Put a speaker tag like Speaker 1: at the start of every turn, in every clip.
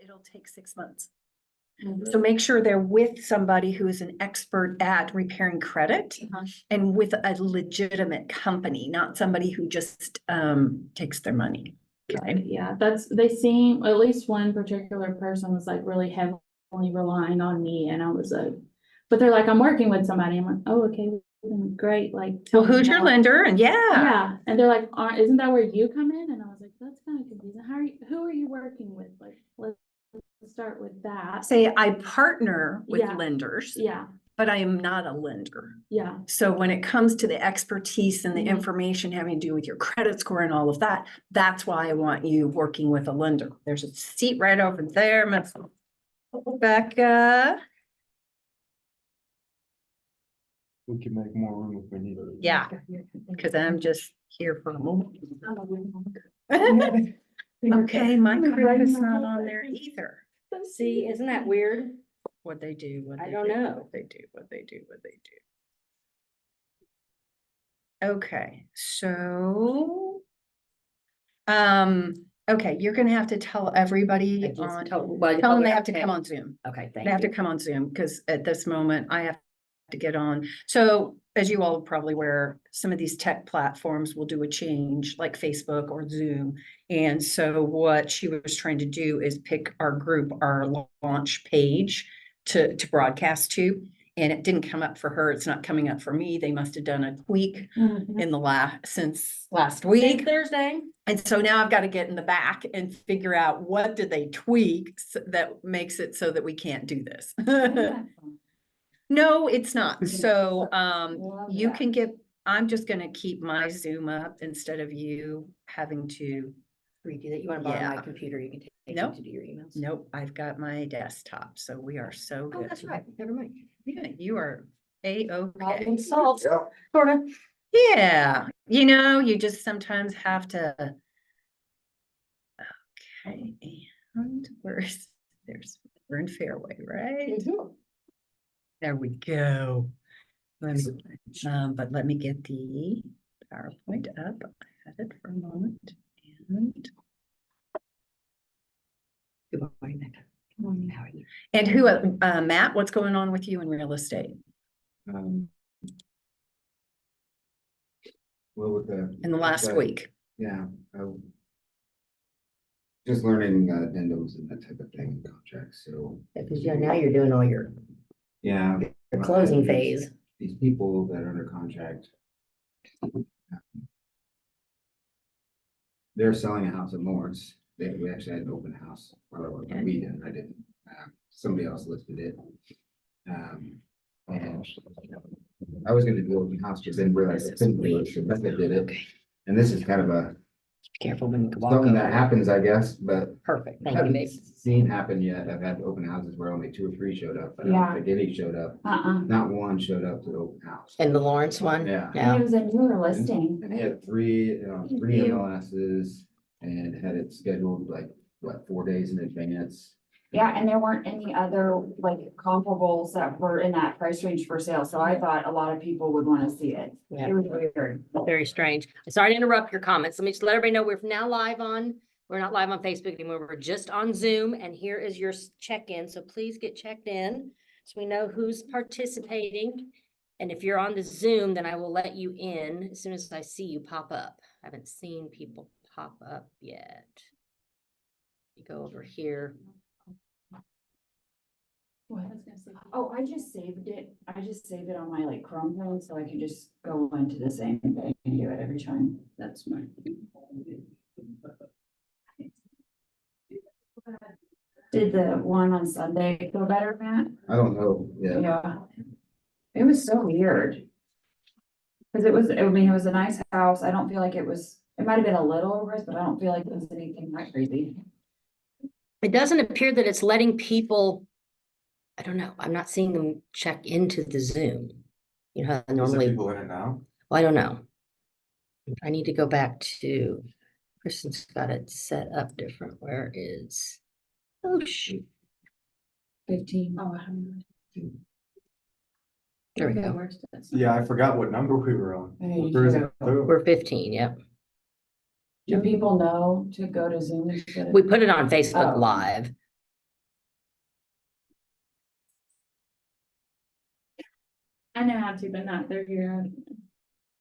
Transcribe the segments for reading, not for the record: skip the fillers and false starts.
Speaker 1: it'll take 6 months. So make sure they're with somebody who is an expert at repairing credit and with a legitimate company, not somebody who just takes their money.
Speaker 2: Right, yeah, they seem, at least one particular person was like really heavily relying on me, and I was like, but they're like, I'm working with somebody. I'm like, oh, okay, great, like.
Speaker 1: Well, who's your lender? And
Speaker 2: Yeah, and they're like, isn't that where you come in? And I was like, that's kind of confusing. Who are you working with? Like, let's start with that.
Speaker 1: Say I partner with
Speaker 2: Yeah.
Speaker 1: lenders,
Speaker 2: Yeah,
Speaker 1: but I am not a lender.
Speaker 2: yeah,
Speaker 1: So when it comes to the expertise and the
Speaker 2: Mhm.
Speaker 1: information having to do with your credit score and all of that, that's why I want you working with a lender. There's a seat right over there, Miss Becca.
Speaker 3: We can make more room if we need it.
Speaker 1: Yeah, because I'm just here for a moment. Okay, my card is not on there either.
Speaker 4: See, isn't that weird?
Speaker 1: What they do, what
Speaker 4: I
Speaker 1: they
Speaker 4: don't
Speaker 1: do,
Speaker 4: know.
Speaker 1: what they do, what they do, what they do. Okay, so. Okay, you're gonna have to tell everybody on, tell them they have to come on Zoom.
Speaker 4: Okay,
Speaker 1: They
Speaker 4: thank
Speaker 1: have to
Speaker 4: you.
Speaker 1: come on Zoom, because at this moment I have to get on. So as you all probably aware, some of these tech platforms will do a change like Facebook or Zoom. And so what she was trying to do is pick our group, our launch page to broadcast to. And it didn't come up for her. It's not coming up for me. They must have done a tweak
Speaker 2: Mhm.
Speaker 1: in the since last
Speaker 4: Since
Speaker 1: week.
Speaker 4: Thursday.
Speaker 1: And so now I've got to get in the back and figure out what did they tweak that makes it so that we can't do this. No, it's not. So,
Speaker 2: Love
Speaker 1: you
Speaker 2: that.
Speaker 1: can I'm just gonna keep my Zoom up instead of you having to,
Speaker 4: Redo that. You want to borrow
Speaker 1: Yeah.
Speaker 4: my computer? You can take
Speaker 1: Nope.
Speaker 4: it to do your emails.
Speaker 1: nope, I've got my desktop, so we are so
Speaker 4: Oh,
Speaker 1: good.
Speaker 4: that's right. Never mind.
Speaker 1: Yeah, you are A-OK.
Speaker 4: Problem solved.
Speaker 3: Yeah.
Speaker 4: Sort of.
Speaker 1: Yeah, you just sometimes have to. Okay, and we're in Fairway, right? There we go. Let me, but let me get the PowerPoint up. I had it for a moment. And
Speaker 4: Good morning, Becca. Good morning. How are you?
Speaker 1: and who, Matt, what's going on with you in real estate
Speaker 3: Um, Well, with
Speaker 1: in the last week?
Speaker 3: Yeah. Just learning addendums and that type of thing in contracts, so.
Speaker 4: Because now you're doing all your
Speaker 3: Yeah.
Speaker 4: closing phase.
Speaker 3: These people that are under contract. They're selling a house in Lawrence. We actually had an open house. Well,
Speaker 1: Okay.
Speaker 3: we didn't, I didn't. Somebody else listed it. And I was gonna do open house, but then realized I couldn't do it, so Becca did it. And this is kind of a,
Speaker 4: Be careful when you walk
Speaker 3: something
Speaker 4: over.
Speaker 3: that happens, I guess, but
Speaker 4: Perfect.
Speaker 3: I
Speaker 4: Thank you,
Speaker 3: haven't
Speaker 4: babe.
Speaker 3: seen happen yet. I've had open houses where only 2 or 3 showed up. I don't
Speaker 2: Yeah.
Speaker 3: think any showed up.
Speaker 2: Uh-uh.
Speaker 3: Not one showed up to the open house.
Speaker 4: And the Lawrence one?
Speaker 3: Yeah.
Speaker 2: And it was a newer listing.
Speaker 3: And he had three
Speaker 2: you.
Speaker 3: MLSs and had it scheduled like, 4 days in advance.
Speaker 5: Yeah, and there weren't any other like comparables that were in that price range for sale, so I thought a lot of people would wanna see it.
Speaker 4: Yeah.
Speaker 5: It was weird.
Speaker 4: Very strange. Sorry to interrupt your comments. Let me just let everybody know we're now live we're not live on Facebook anymore. We're just on Zoom, and here is your check-in. So please get checked in so we know who's participating. And if you're on the Zoom, then I will let you in as soon as I see you pop up. I haven't seen people pop up yet. You go over here.
Speaker 5: Oh, I just saved it. I just saved it on my like Chrome phone, so I can just go into the same thing and do it every time. That's smart. Did the one on Sunday feel better, Matt?
Speaker 3: I don't know. Yeah.
Speaker 5: Yeah. It was so weird. Cause it was a nice house. I don't feel like it might have been a little over, but I don't feel like it was anything that crazy.
Speaker 4: It doesn't appear that it's letting people, I don't know, I'm not seeing them check into the Zoom. You know, how normally,
Speaker 3: People in it now?
Speaker 4: well, I don't know. I need to go back to, Kristen's got it set up different. Where is, oh shoot,
Speaker 5: 15.
Speaker 4: there we go.
Speaker 3: Yeah, I forgot what number we were on.
Speaker 5: Hey,
Speaker 3: Where is
Speaker 5: you
Speaker 3: it?
Speaker 4: We're 15, yep.
Speaker 5: Do people know to go to Zoom? instead of-
Speaker 4: We put it on Facebook
Speaker 5: Oh.
Speaker 4: Live.
Speaker 2: I know how to, but not through here.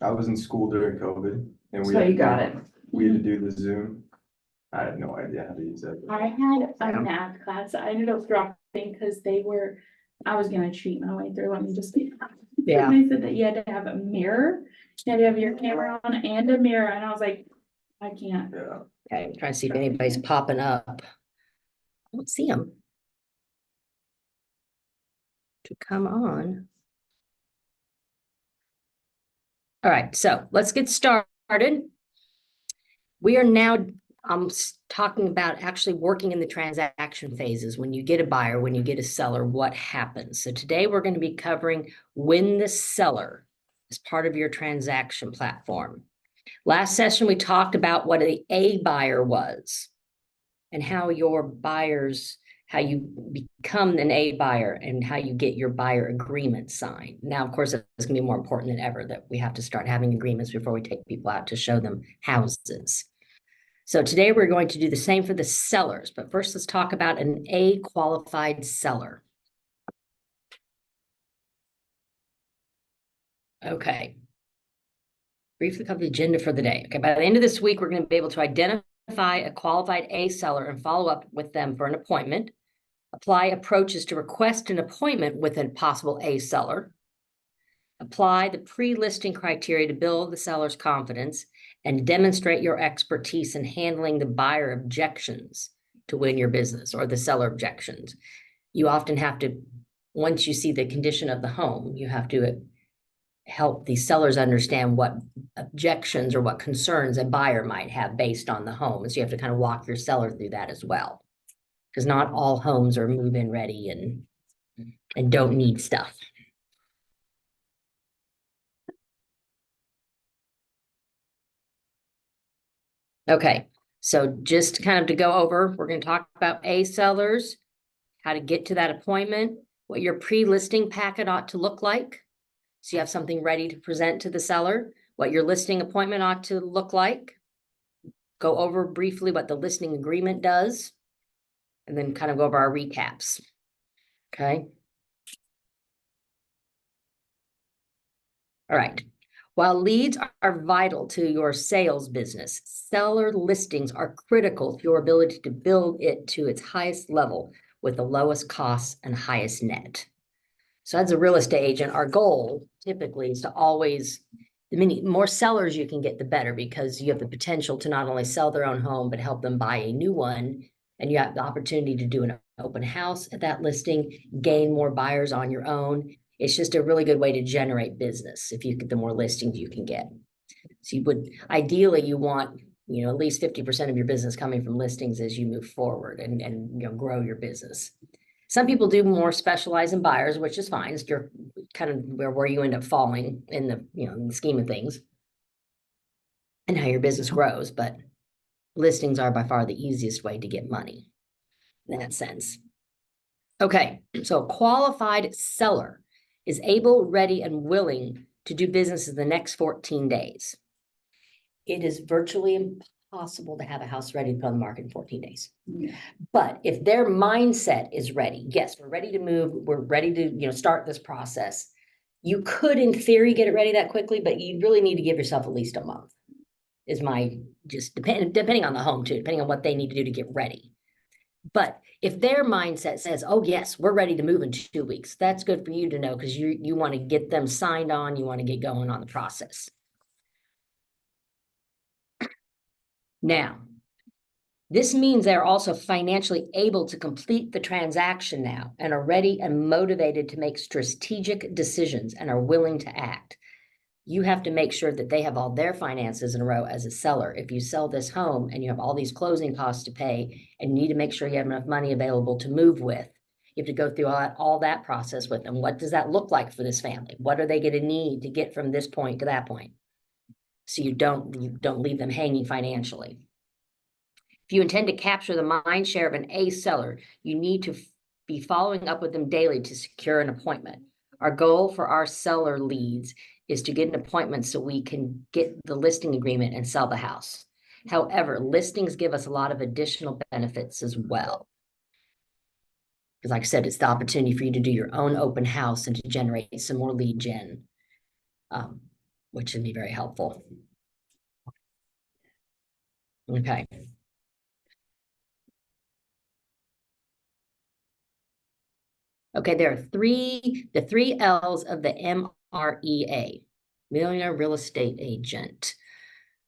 Speaker 6: I was in school during COVID and we
Speaker 5: So
Speaker 6: had
Speaker 5: you
Speaker 6: to
Speaker 5: got
Speaker 6: do-
Speaker 5: it.
Speaker 6: We had to do the Zoom. I had no idea how to use it.
Speaker 2: I had a math class, I ended up dropping because I was gonna cheat my way through, let me just be.
Speaker 4: Yeah.
Speaker 2: They said that you had to have a mirror, you had to have your camera on and a mirror, and I was like, I can't.
Speaker 6: Yeah.
Speaker 4: Okay, I'm trying to see if anybody's popping up. I don't see them. To come on. All right, so let's get started. We are now, talking about actually working in the transaction phases. When you get a buyer, when you get a seller, what happens? So today we're going to be covering when the seller is part of your transaction platform. Last session, we talked about what a buyer was and how your buyers, how you become an A buyer and how you get your buyer agreement signed. Now, of course, it's gonna be more important than ever that we have to start having agreements before we take people out to show them houses. So today we're going to do the same for the sellers, but first let's talk about an A qualified seller. Okay. Briefly cover the agenda for the day. Okay, by the end of this week, we're going to be able to identify a qualified A seller and follow up with them for an appointment. Apply approaches to request an appointment with a possible A seller. Apply the pre-listing criteria to build the seller's confidence and demonstrate your expertise in handling the buyer objections to win your business or the seller objections. You often have to, once you see the condition of the home, you have to help the sellers understand what objections or what concerns a buyer might have based on the home. And so you have to kind of walk your seller through that as well. Because not all homes are move-in ready and don't need stuff. Okay, so just kind of to go over, we're going to talk about A sellers, how to get to that appointment, what your pre-listing packet ought to look like. So you have something ready to present to the seller, what your listing appointment ought to look like. Go over briefly what the listing agreement does, and then kind of go over our recaps. Okay. All right. While leads are vital to your sales business, seller listings are critical to your ability to build it to its highest level with the lowest costs and highest net. So as a real estate agent, our goal typically is to always, the more sellers you can get, the better, because you have the potential to not only sell their own home, but help them buy a new one. And you have the opportunity to do an open house at that listing, gain more buyers on your own. It's just a really good way to generate business if you get the more listings you can get. So you would, ideally, you want, at least 50% of your business coming from listings as you move forward and grow your business. Some people do more specialize in buyers, which is fine. It's your kind of where you end up falling in the, in the scheme of things and how your business grows. But listings are by far the easiest way to get money in that sense. Okay, so a qualified seller is able, ready, and willing to do business in the next 14 days. It is virtually impossible to have a house ready to put on the market in 14 days.
Speaker 5: Yeah.
Speaker 4: But if their mindset is ready, yes, we're ready to move, we're ready to, start this process. You could, in theory, get it ready that quickly, but you really need to give yourself at least a month. Is my depending on the home too, depending on what they need to do to get ready. But if their mindset says, oh yes, we're ready to move in 2 weeks, that's good for you to know, because you want to get them signed on, you want to get going on the process. Now, this means they're also financially able to complete the transaction now and are ready and motivated to make strategic decisions and are willing to act. You have to make sure that they have all their finances in a row as a seller. If you sell this home and you have all these closing costs to pay and you need to make sure you have enough money available to move with, you have to go through all that process with them. What does that look like for this family? What are they going to need to get from this point to that point? So you don't leave them hanging financially. If you intend to capture the mind share of an A seller, you need to be following up with them daily to secure an appointment. Our goal for our seller leads is to get an appointment so we can get the listing agreement and sell the house. However, listings give us a lot of additional benefits as well. Because like I said, it's the opportunity for you to do your own open house and to generate some more lead gen, which would be very helpful. Okay. Okay, there are the three L's of the MREA, Millionaire Real Estate Agent.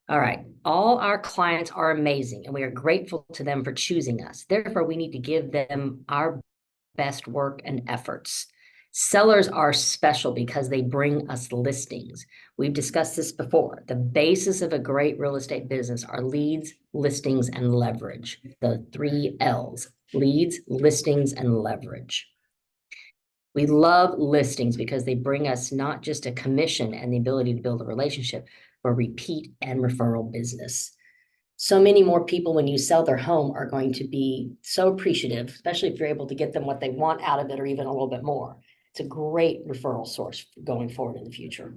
Speaker 4: All right, all our clients are amazing and we are grateful to them for choosing us. Therefore, we need to give them our best work and efforts. Sellers are special because they bring us listings. We've discussed this before. The basis of a great real estate business are leads, listings, and leverage. The three L's, leads, listings, and leverage. We love listings because they bring us not just a commission and the ability to build a relationship, but repeat and referral business. So many more people, when you sell their home, are going to be so appreciative, especially if you're able to get them what they want out of it or even a little bit more. It's a great referral source going forward in the future.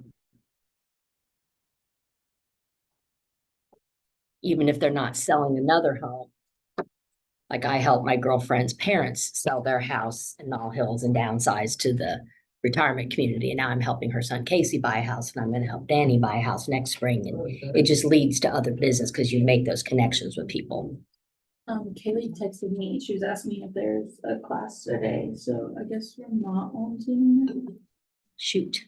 Speaker 4: Even if they're not selling another home. Like I helped my girlfriend's parents sell their house in Knoll Hills and downsize to the retirement community. And now I'm helping her son Casey buy a house, and I'm going to help Danny buy a house next spring. And it just leads to other business because you make those connections with people.
Speaker 2: Kaylee texted me, she was asking me if there's a class today, so I guess we're not on Zoom.
Speaker 4: Shoot.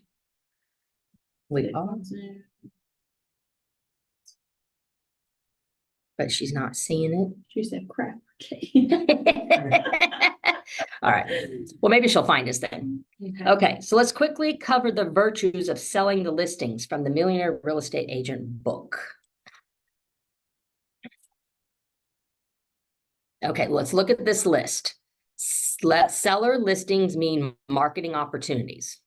Speaker 4: We are,
Speaker 2: On Zoom.
Speaker 4: but she's not seeing
Speaker 2: She said crap, okay.
Speaker 4: it. All right. Well, maybe she'll find us then. Okay, so let's quickly cover the virtues of selling the listings from the Millionaire Real Estate Agent book. Okay, let's look at this list. Seller listings mean marketing opportunities.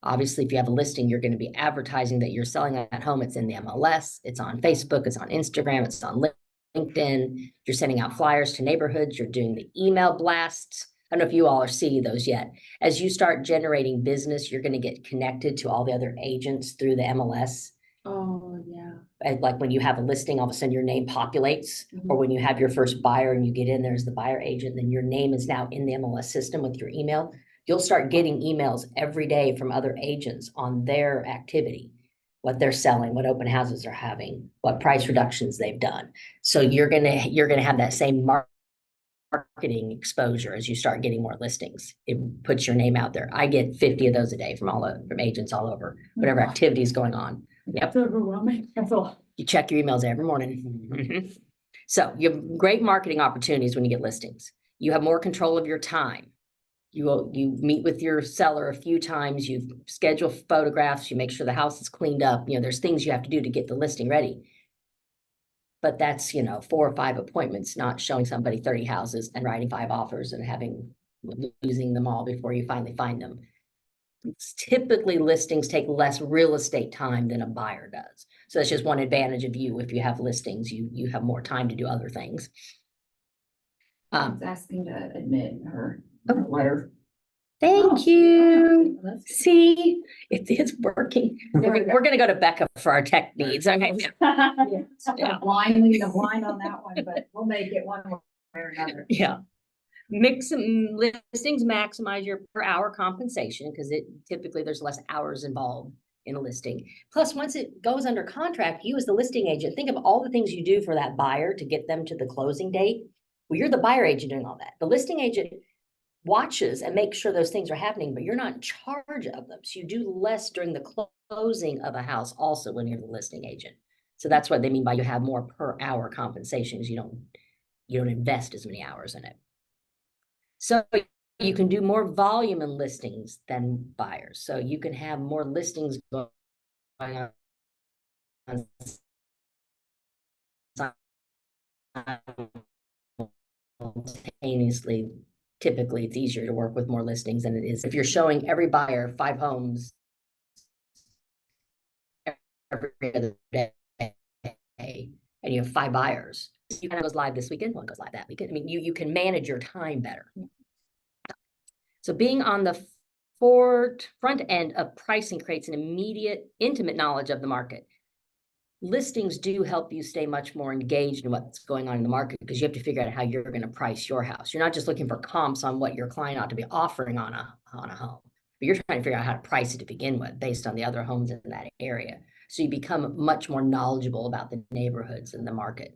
Speaker 4: Obviously, if you have a listing, you're going to be advertising that you're selling at home. It's in the MLS, it's on Facebook, it's on Instagram, it's on LinkedIn. You're sending out flyers to neighborhoods, you're doing the email blasts. I don't know if you all are seeing those yet. As you start generating business, you're going to get connected to all the other agents through the MLS.
Speaker 2: Oh, yeah.
Speaker 4: And like when you have a listing, all of a sudden your name populates,
Speaker 2: Mhm.
Speaker 4: or when you have your first buyer and you get in there as the buyer agent, then your name is now in the MLS system with your email. You'll start getting emails every day from other agents on their activity, what they're selling, what open houses they're having, what price reductions they've done. So you're gonna have that same marketing exposure as you start getting more listings. It puts your name out there. I get 50 of those a day from agents all over, whatever activity is going on. Yep.
Speaker 2: That's overwhelming. That's a lot.
Speaker 4: You check your emails every morning. Mhm. So you have great marketing opportunities when you get listings. You have more control of your time. You meet with your seller a few times, you schedule photographs, you make sure the house is cleaned up. There's things you have to do to get the listing ready. But that's, 4 or 5 appointments, not showing somebody 30 houses and writing 5 offers and losing them all before you finally find them. Typically, listings take less real estate time than a buyer does. So that's just one advantage of you. If you have listings, you have more time to do other things.
Speaker 5: I was asking to admit her
Speaker 4: Oh.
Speaker 5: letter.
Speaker 4: Thank
Speaker 2: Oh.
Speaker 4: you.
Speaker 2: That's good.
Speaker 4: See, it's working.
Speaker 5: There we go.
Speaker 4: We're gonna go to Becca for our tech needs. Okay.
Speaker 5: Yeah, blindly the blind on that one, but we'll make it one way or another.
Speaker 4: Yeah. Listings maximize your per hour compensation because typically there's less hours involved in a listing. Plus, once it goes under contract, you as the listing agent, think of all the things you do for that buyer to get them to the closing date. Well, you're the buyer agent doing all that. The listing agent watches and makes sure those things are happening, but you're not in charge of them. So you do less during the closing of a house also when you're the listing agent. So that's what they mean by you have more per hour compensation, is you don't invest as many hours in it. So you can do more volume in listings than buyers. So you can have more listings going on simultaneously. Typically, it's easier to work with more listings than it is if you're showing every buyer 5 homes every other day, and you have 5 buyers. You kind of goes live this weekend, one goes live that weekend. I mean, you can manage your time better. So being on the front end of pricing creates an immediate, intimate knowledge of the market. listings do help you stay much more engaged in what's going on in the market, because you have to figure out how you're going to price your house. You're not just looking for comps on what your client ought to be offering on a home, but you're trying to figure out how to price it to begin with based on the other homes in that area. So you become much more knowledgeable about the neighborhoods and the market.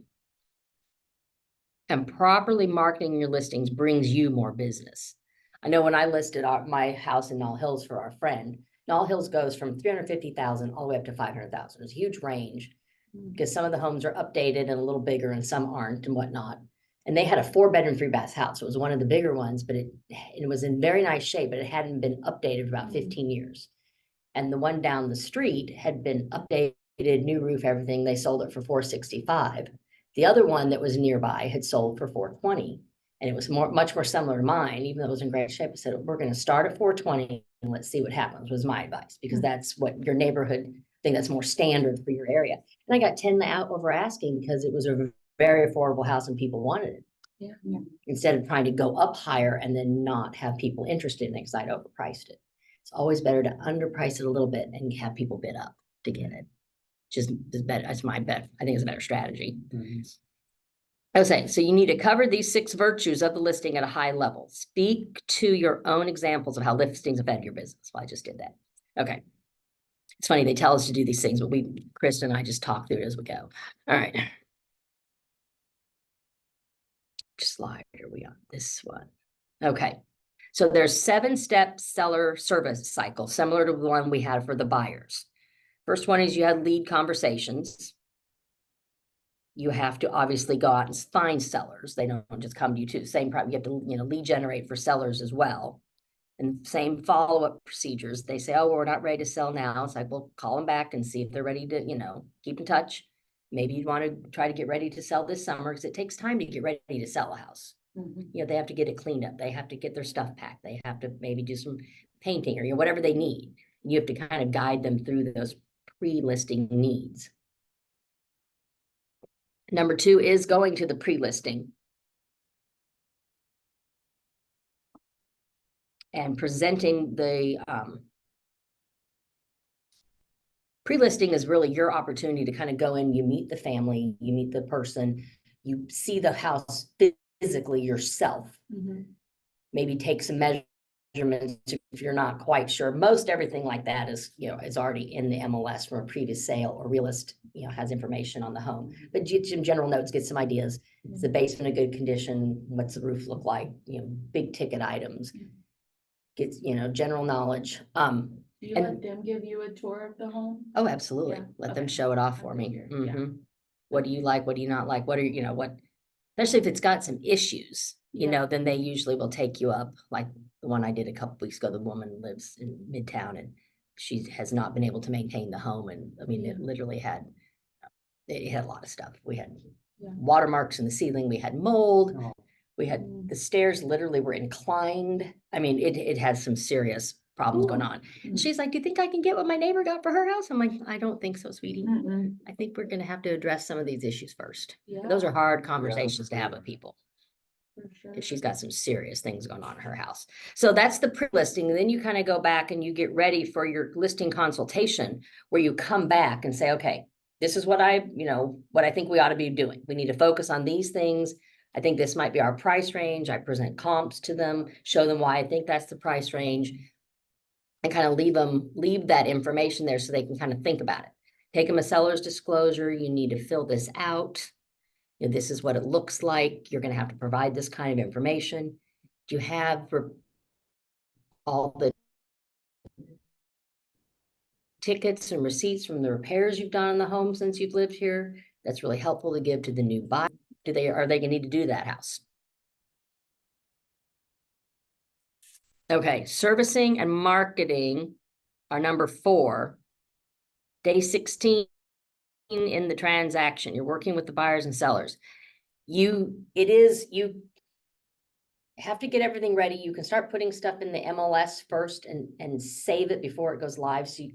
Speaker 4: And properly marketing your listings brings you more business. I know when I listed my house in Knoll Hills for our friend, Knoll Hills goes from 350,000 all the way up to 500,000. It's a huge range because some of the homes are updated and a little bigger and some aren't and whatnot. And they had a 4-bedroom, 3-bath house. It was one of the bigger ones, but it was in very nice shape, but it hadn't been updated for about 15 years. And the one down the street had been updated, new roof, everything. They sold it for 465. The other one that was nearby had sold for 420. And it was much more similar to mine, even though it was in great shape. I said, we're going to start at 420 and let's see what happens, was my advice, because that's what your neighborhood thing, that's more standard for your area. And I got 10 out over asking because it was a very affordable house and people wanted it.
Speaker 2: Yeah.
Speaker 4: Instead of trying to go up higher and then not have people interested in it because I'd overpriced it. It's always better to underprice it a little bit and have people bid up to get it. Just is better. That's my bet. I think it's a better strategy. Okay, so you need to cover these 6 virtues of the listing at a high level. Speak to your own examples of how listings affect your business. Well, I just did that. Okay. It's funny, they tell us to do these things, but Krista and I just talk through it as we go. All right. Which slide are we on? This one. Okay. So there's 7-step seller service cycle, similar to the one we had for the buyers. First one is you had lead conversations. You have to obviously go out and find sellers. They don't just come to you too. Same problem. You have to, lead generate for sellers as well. And same follow-up procedures. They say, oh, we're not ready to sell now. It's like, well, call them back and see if they're ready to, keep in touch. Maybe you'd want to try to get ready to sell this summer because it takes time to get ready to sell a house. They have to get it cleaned up. They have to get their stuff packed. They have to maybe do some painting or whatever they need. You have to kind of guide them through those pre-listing needs. Number 2 is going to the pre-listing and presenting the pre-listing is really your opportunity to kind of go in, you meet the family, you meet the person, you see the house physically yourself. Maybe take some measurements if you're not quite sure. Most everything like that is, is already in the MLS from a previous sale, or Realist, has information on the home. But some general notes, get some ideas. Is the basement a good condition? What's the roof look like? Big ticket items. Gets, general knowledge.
Speaker 2: You
Speaker 4: And-
Speaker 2: let them give you a tour of the home?
Speaker 4: Oh, absolutely.
Speaker 2: Yeah,
Speaker 4: Let them
Speaker 2: okay.
Speaker 4: show it off for me.
Speaker 2: figured, yeah.
Speaker 4: What do you like? What do you not like? What are what, especially if it's got some issues,
Speaker 2: Yeah.
Speaker 4: then they usually will take you up. Like the one I did a couple weeks ago, the woman lives in Midtown and she has not been able to maintain the home. And I mean, it literally had a lot of stuff. We had watermarks in the ceiling. We had mold.
Speaker 6: Oh.
Speaker 4: We had the stairs literally were inclined. I mean, it has some serious problems going on. And she's like, do you think I can get what my neighbor got for her house? I'm like, I don't think so, sweetie. I think we're going to have to address some of these issues first.
Speaker 2: Yeah,
Speaker 4: Those are hard conversations to have with people.
Speaker 2: for sure.
Speaker 4: Because she's got some serious things going on in her house. So that's the pre-listing. And then you kind of go back and you get ready for your listing consultation, where you come back and say, okay, this is what what I think we ought to be doing. We need to focus on these things. I think this might be our price range. I present comps to them, show them why I think that's the price range, and kind of leave that information there so they can kind of think about it. Take them a seller's disclosure. You need to fill this out. This is what it looks like. You're going to have to provide this kind of information. Do you have all the tickets and receipts from the repairs you've done in the home since you've lived here? That's really helpful to give to the new buyer. Are they going to need to do that house? Okay, servicing and marketing are number 4. Day 16 in the transaction, you're working with the buyers and sellers. You have to get everything ready. You can start putting stuff in the MLS first and save it before it goes live. So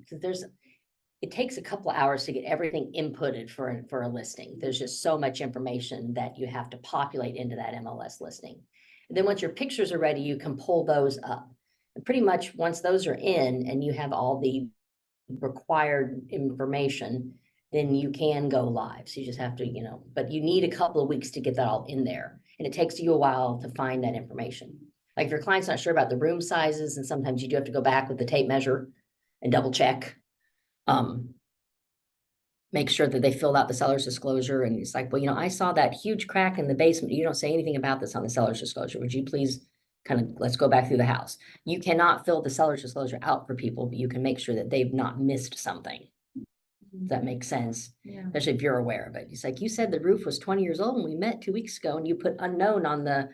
Speaker 4: it takes a couple of hours to get everything inputted for a listing. There's just so much information that you have to populate into that MLS listing. And then once your pictures are ready, you can pull those up. And pretty much once those are in and you have all the required information, then you can go live. So you just have to, but you need a couple of weeks to get that all in there. And it takes you a while to find that information. Like if your client's not sure about the room sizes, and sometimes you do have to go back with the tape measure and double check. Make sure that they filled out the seller's disclosure, and it's like, well, I saw that huge crack in the basement. You don't say anything about this on the seller's disclosure. Would you please let's go back through the house. You cannot fill the seller's disclosure out for people, but you can make sure that they've not missed something. Does that make sense?
Speaker 2: Yeah.
Speaker 4: Especially if you're aware of it. It's like, you said the roof was 20 years old when we met 2 weeks ago, and you put unknown on the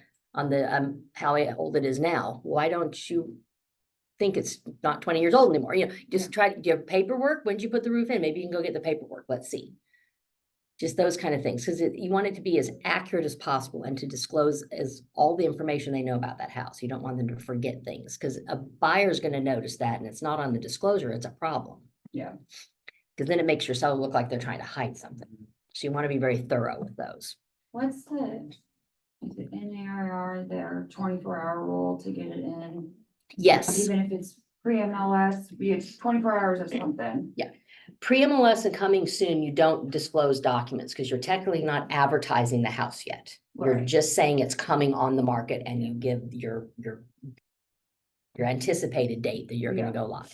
Speaker 4: how old it is now. Why don't you think it's not 20 years old anymore? Just try to do you have paperwork. When did you put the roof in? Maybe you can go get the paperwork. Let's see. Just those kind of things, because you want it to be as accurate as possible and to disclose as all the information they know about that house. You don't want them to forget things, because a buyer's going to notice that, and it's not on the disclosure, it's a problem.
Speaker 5: Yeah.
Speaker 4: Because then it makes your seller look like they're trying to hide something. So you want to be very thorough with those.
Speaker 5: What's is it NAR, their 24-hour rule to get it in?
Speaker 4: Yes.
Speaker 5: Even if it's pre-MLS, it's 24 hours or something.
Speaker 4: Pre-MLS and coming soon, you don't disclose documents because you're technically not advertising the house yet. You're
Speaker 5: Right.
Speaker 4: just saying it's coming on the market, and you give your anticipated date that you're going to go live.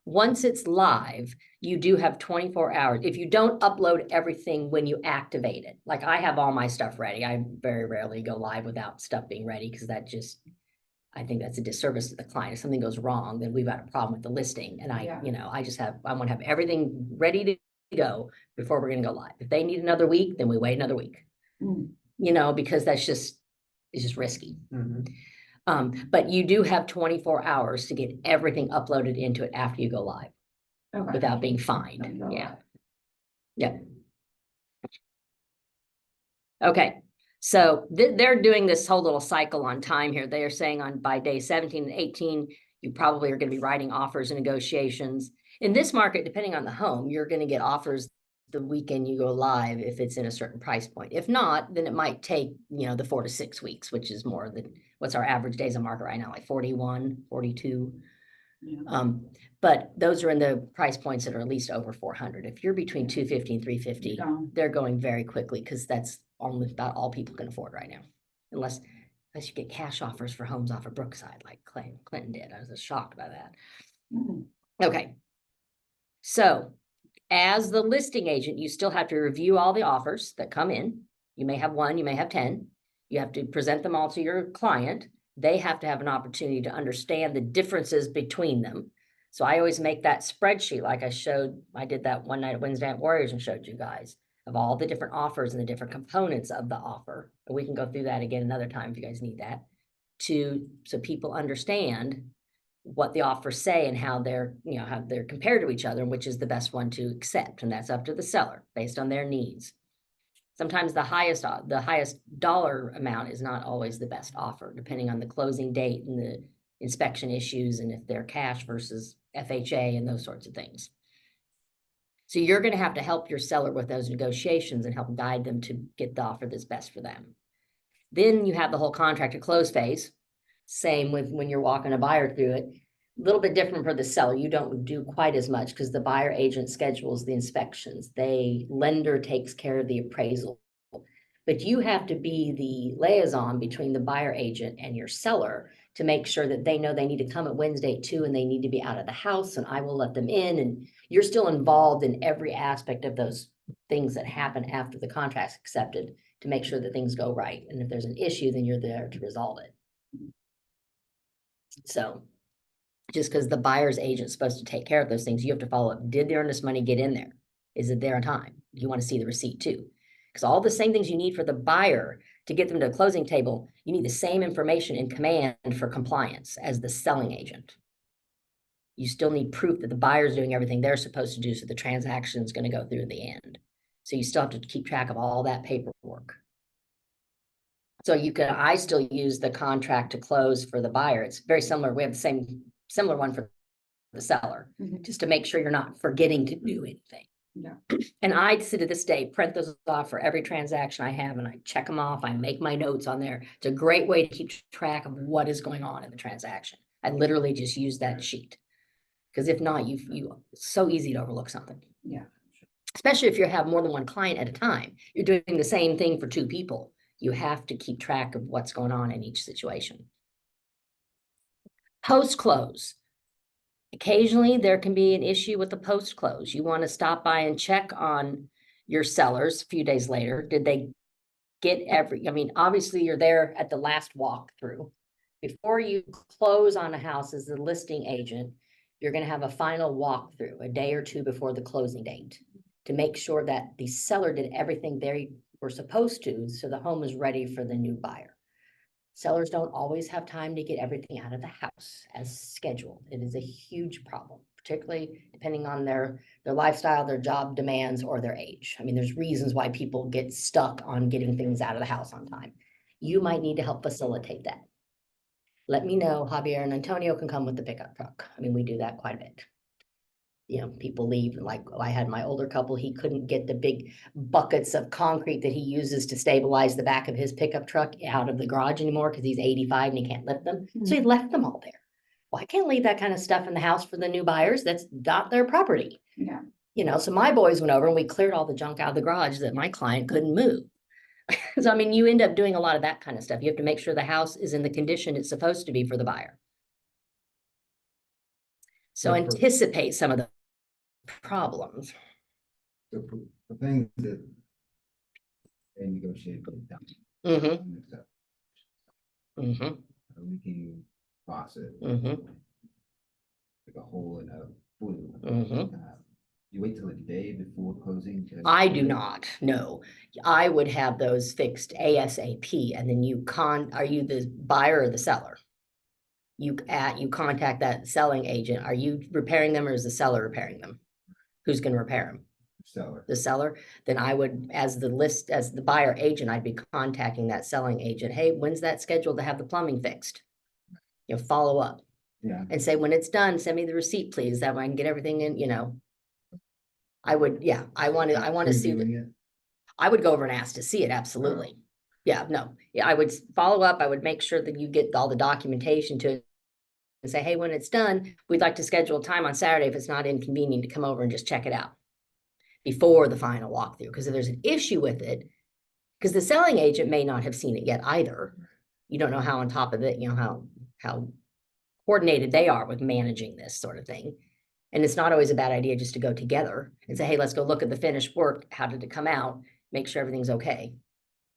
Speaker 4: Once it's live, you do have 24 hours. If you don't upload everything when you activate it, like I have all my stuff ready. I very rarely go live without stuff being ready, because I think that's a disservice to the client. If something goes wrong, then we've got a problem with the listing. And I want to have everything ready to go before we're going to go live. If they need another week, then we wait another week, because it's just risky. But you do have 24 hours to get everything uploaded into it after you go live
Speaker 5: Okay.
Speaker 4: without being fined.
Speaker 5: Then go
Speaker 4: Yeah.
Speaker 5: live.
Speaker 4: Yep. Okay. So they're doing this whole little cycle on time here. They are saying by day 17 and 18, you probably are going to be writing offers and negotiations. In this market, depending on the home, you're going to get offers the weekend you go live if it's in a certain price point. If not, then it might take, the 4 to 6 weeks, which is more than what's our average days on market right now, like 41, 42.
Speaker 5: Yeah.
Speaker 4: But those are in the price points that are at least over 400. If you're between 250 and 350,
Speaker 5: Gone.
Speaker 4: they're going very quickly, because that's only about all people can afford right now. Unless you get cash offers for homes off of Brookside, like Clinton did. I was just shocked by that.
Speaker 5: Mm.
Speaker 4: Okay. So as the listing agent, you still have to review all the offers that come in. You may have 1, you may have 10. You have to present them all to your client. They have to have an opportunity to understand the differences between them. So I always make that spreadsheet like I did that one night at Wednesday Night Warriors and showed you guys of all the different offers and the different components of the offer. But we can go through that again another time if you guys need that, so people understand what the offers say and how they're compared to each other, and which is the best one to accept. And that's up to the seller based on their needs. Sometimes the highest dollar amount is not always the best offer, depending on the closing date and the inspection issues, and if they're cash versus FHA and those sorts of things. So you're going to have to help your seller with those negotiations and help guide them to get the offer that's best for them. Then you have the whole contract to close phase. Same with when you're walking a buyer through it. A little bit different for the seller. You don't do quite as much because the buyer agent schedules the inspections. Lender takes care of the appraisal. But you have to be the liaison between the buyer agent and your seller to make sure that they know they need to come at Wednesday at 2 and they need to be out of the house, and I will let them in. And you're still involved in every aspect of those things that happen after the contract's accepted to make sure that things go right. And if there's an issue, then you're there to resolve it. So just because the buyer's agent is supposed to take care of those things, you have to follow up. Did the earnest money get in there? Is it there on time? You want to see the receipt too. Because all the same things you need for the buyer to get them to a closing table, you need the same information in command for compliance as the selling agent. You still need proof that the buyer's doing everything they're supposed to do, so the transaction is going to go through to the end. So you still have to keep track of all that paperwork. So I still use the contract to close for the buyer. It's very similar. We have the similar one for the seller, just to make sure you're not forgetting to do anything.
Speaker 5: Yeah.
Speaker 4: And I, to this day, print those off for every transaction I have, and I check them off. I make my notes on there. It's a great way to keep track of what is going on in the transaction. I literally just use that sheet, because if not, it's so easy to overlook something.
Speaker 5: Yeah.
Speaker 4: Especially if you have more than one client at a time, you're doing the same thing for two people. You have to keep track of what's going on in each situation. Post-close. Occasionally, there can be an issue with the post-close. You want to stop by and check on your sellers a few days later. Did they get I mean, obviously, you're there at the last walkthrough. Before you close on a house as the listing agent, you're going to have a final walkthrough a day or two before the closing date to make sure that the seller did everything they were supposed to, so the home is ready for the new buyer. Sellers don't always have time to get everything out of the house as scheduled. It is a huge problem, particularly depending on their lifestyle, their job demands, or their age. I mean, there's reasons why people get stuck on getting things out of the house on time. You might need to help facilitate that. Let me know. Javier and Antonio can come with the pickup truck. I mean, we do that quite a bit. You know, people leave, like I had my older couple, he couldn't get the big buckets of concrete that he uses to stabilize the back of his pickup truck out of the garage anymore because he's 85 and he can't lift them. So he left them all there. Well, I can't leave that kind of stuff in the house for the new buyers. That's not their property.
Speaker 5: Yeah.
Speaker 4: You know, so my boys went over and we cleared all the junk out of the garage that my client couldn't move. So, I mean, you end up doing a lot of that kind of stuff. You have to make sure the house is in the condition it's supposed to be for the buyer. So
Speaker 3: Yeah, for-
Speaker 4: anticipate some of the problems.
Speaker 3: So for things that they negotiate with them.
Speaker 4: Mm-hmm,
Speaker 3: Except
Speaker 4: mm-hmm,
Speaker 3: a leaking faucet,
Speaker 4: mm-hmm,
Speaker 3: like a hole in a flue.
Speaker 4: mm-hmm.
Speaker 3: You wait till the day before closing?
Speaker 4: I do not, no. I would have those fixed ASAP, and then are you the buyer or the seller? You contact that selling agent. Are you repairing them or is the seller repairing them? Who's gonna repair them?
Speaker 3: Seller.
Speaker 4: The seller? Then I would, as the buyer agent, I'd be contacting that selling agent. Hey, when's that scheduled to have the plumbing fixed? You know, follow up
Speaker 3: Yeah.
Speaker 4: and say, when it's done, send me the receipt, please. That way I can get everything in, you know. I would, yeah, I want to see
Speaker 3: Previewing it.
Speaker 4: I would go over and ask to see it, absolutely. Yeah, no, yeah, I would follow up. I would make sure that you get all the documentation to it and say, hey, when it's done, we'd like to schedule time on Saturday if it's not inconvenient to come over and just check it out before the final walkthrough. Because if there's an issue with it, because the selling agent may not have seen it yet either. You don't know how on top of it, you know, how coordinated they are with managing this sort of thing. And it's not always a bad idea just to go together and say, hey, let's go look at the finished work. How did it come out? Make sure everything's okay.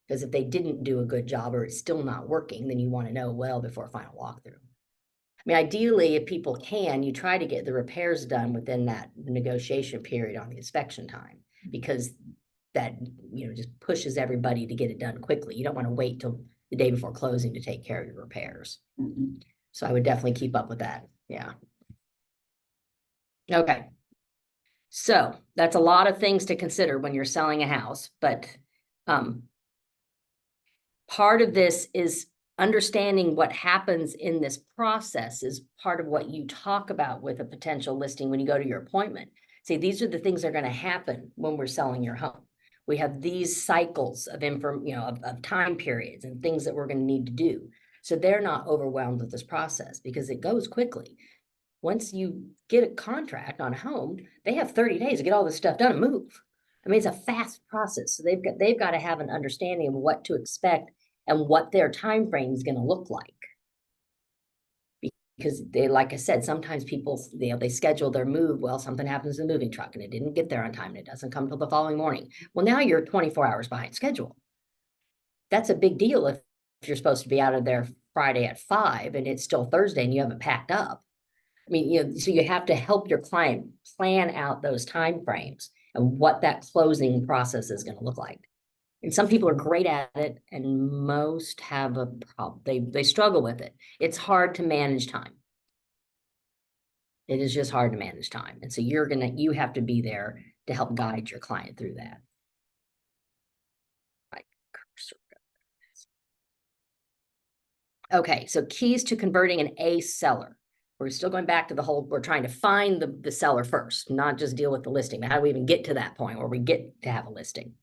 Speaker 4: Because if they didn't do a good job or it's still not working, then you want to know well before final walkthrough. I mean, ideally, if people can, you try to get the repairs done within that negotiation period on the inspection time, because that, you know, just pushes everybody to get it done quickly. You don't want to wait till the day before closing to take care of your repairs.
Speaker 5: Mhm.
Speaker 4: So I would definitely keep up with that. Yeah. Okay. So that's a lot of things to consider when you're selling a house, but part of this is understanding what happens in this process is part of what you talk about with a potential listing when you go to your appointment. See, these are the things that are going to happen when we're selling your home. We have these cycles of of time periods and things that we're going to need to do. So they're not overwhelmed with this process because it goes quickly. Once you get a contract on a home, they have 30 days to get all this stuff done and move. I mean, it's a fast process. So they've got to have an understanding of what to expect and what their time frame is going to look like. Because they, like I said, sometimes people, they schedule their move. Well, something happens to the moving truck and it didn't get there on time and it doesn't come till the following morning. Well, now you're 24 hours behind schedule. That's a big deal if you're supposed to be out of there Friday at 5 and it's still Thursday and you haven't packed up. I mean, you know, so you have to help your client plan out those time frames and what that closing process is going to look like. And some people are great at it and most have a problem. They struggle with it. It's hard to manage time. It is just hard to manage time. And so you have to be there to help guide your client through that. Okay, so keys to converting an A seller. We're still going back to the whole, we're trying to find the seller first, not just deal with the listing. How do we even get to that point where we get to have a listing?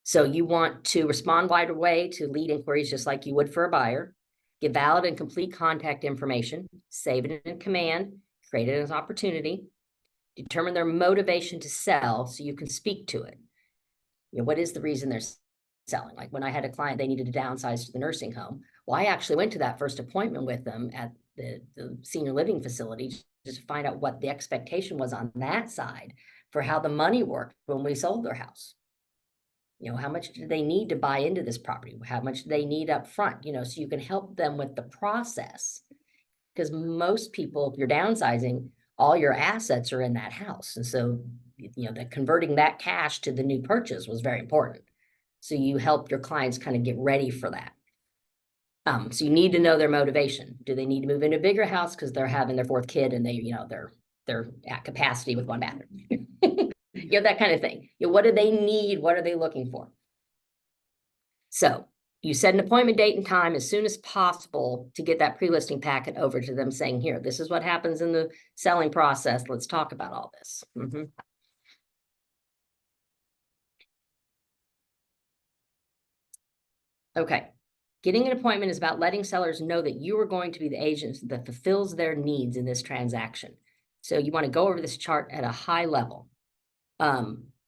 Speaker 4: So you want to respond right away to lead inquiries just like you would for a buyer. Give valid and complete contact information. Save it in command. Create it as opportunity. Determine their motivation to sell so you can speak to it. You know, what is the reason they're selling? Like when I had a client, they needed to downsize to the nursing home. Well, I actually went to that first appointment with them at the senior living facility just to find out what the expectation was on that side for how the money worked when we sold their house. You know, how much do they need to buy into this property? How much do they need up front? You know, so you can help them with the process. Because most people, if you're downsizing, all your assets are in that house. And so, you know, that converting that cash to the new purchase was very important. So you help your clients kind of get ready for that. So you need to know their motivation. Do they need to move into a bigger house because they're having their fourth kid and they, you know, they're at capacity with one bathroom? You know, that kind of thing. You know, what do they need? What are they looking for? So you set an appointment date and time as soon as possible to get that pre-listing packet over to them saying, here, this is what happens in the selling process. Let's talk about all this. Okay. Getting an appointment is about letting sellers know that you are going to be the agent that fulfills their needs in this transaction. So you want to go over this chart at a high level.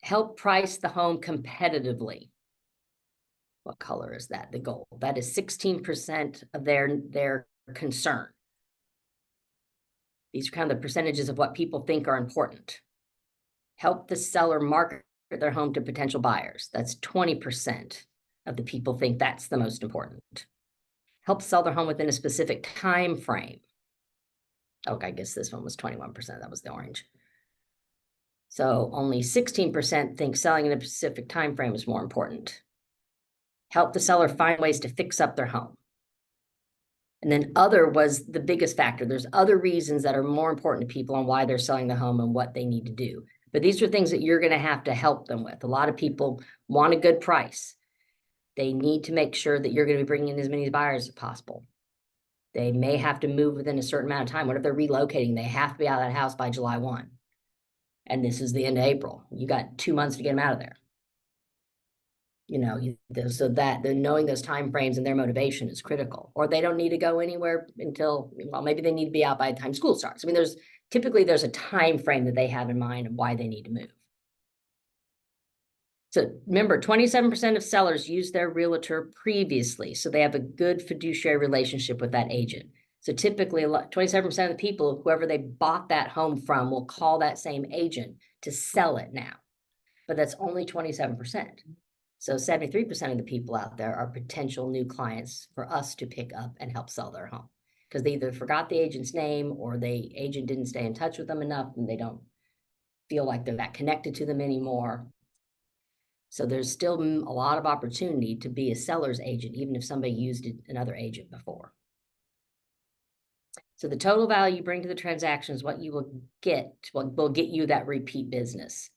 Speaker 4: Help price the home competitively. What color is that? The gold. That is 16% of their concern. These are kind of the percentages of what people think are important. Help the seller market their home to potential buyers. That's 20% of the people think that's the most important. Help sell their home within a specific time frame. Okay, I guess this one was 21%. That was the orange. So only 16% think selling in a specific time frame is more important. Help the seller find ways to fix up their home. And then other was the biggest factor. There's other reasons that are more important to people on why they're selling the home and what they need to do. But these are things that you're going to have to help them with. A lot of people want a good price. They need to make sure that you're going to be bringing in as many buyers as possible. They may have to move within a certain amount of time. What if they're relocating? They have to be out of that house by July 1. And this is the end of April. You got 2 months to get them out of there. You know, so that they're knowing those timeframes and their motivation is critical. Or they don't need to go anywhere until, well, maybe they need to be out by the time school starts. I mean, typically there's a time frame that they have in mind of why they need to move. So remember, 27% of sellers use their realtor previously, so they have a good fiduciary relationship with that agent. So typically 27% of the people, whoever they bought that home from, will call that same agent to sell it now. But that's only 27%. So 73% of the people out there are potential new clients for us to pick up and help sell their home, because they either forgot the agent's name or the agent didn't stay in touch with them enough and they don't feel like they're that connected to them anymore. So there's still a lot of opportunity to be a seller's agent, even if somebody used another agent before. So the total value you bring to the transaction is what you will get, what will get you that repeat business.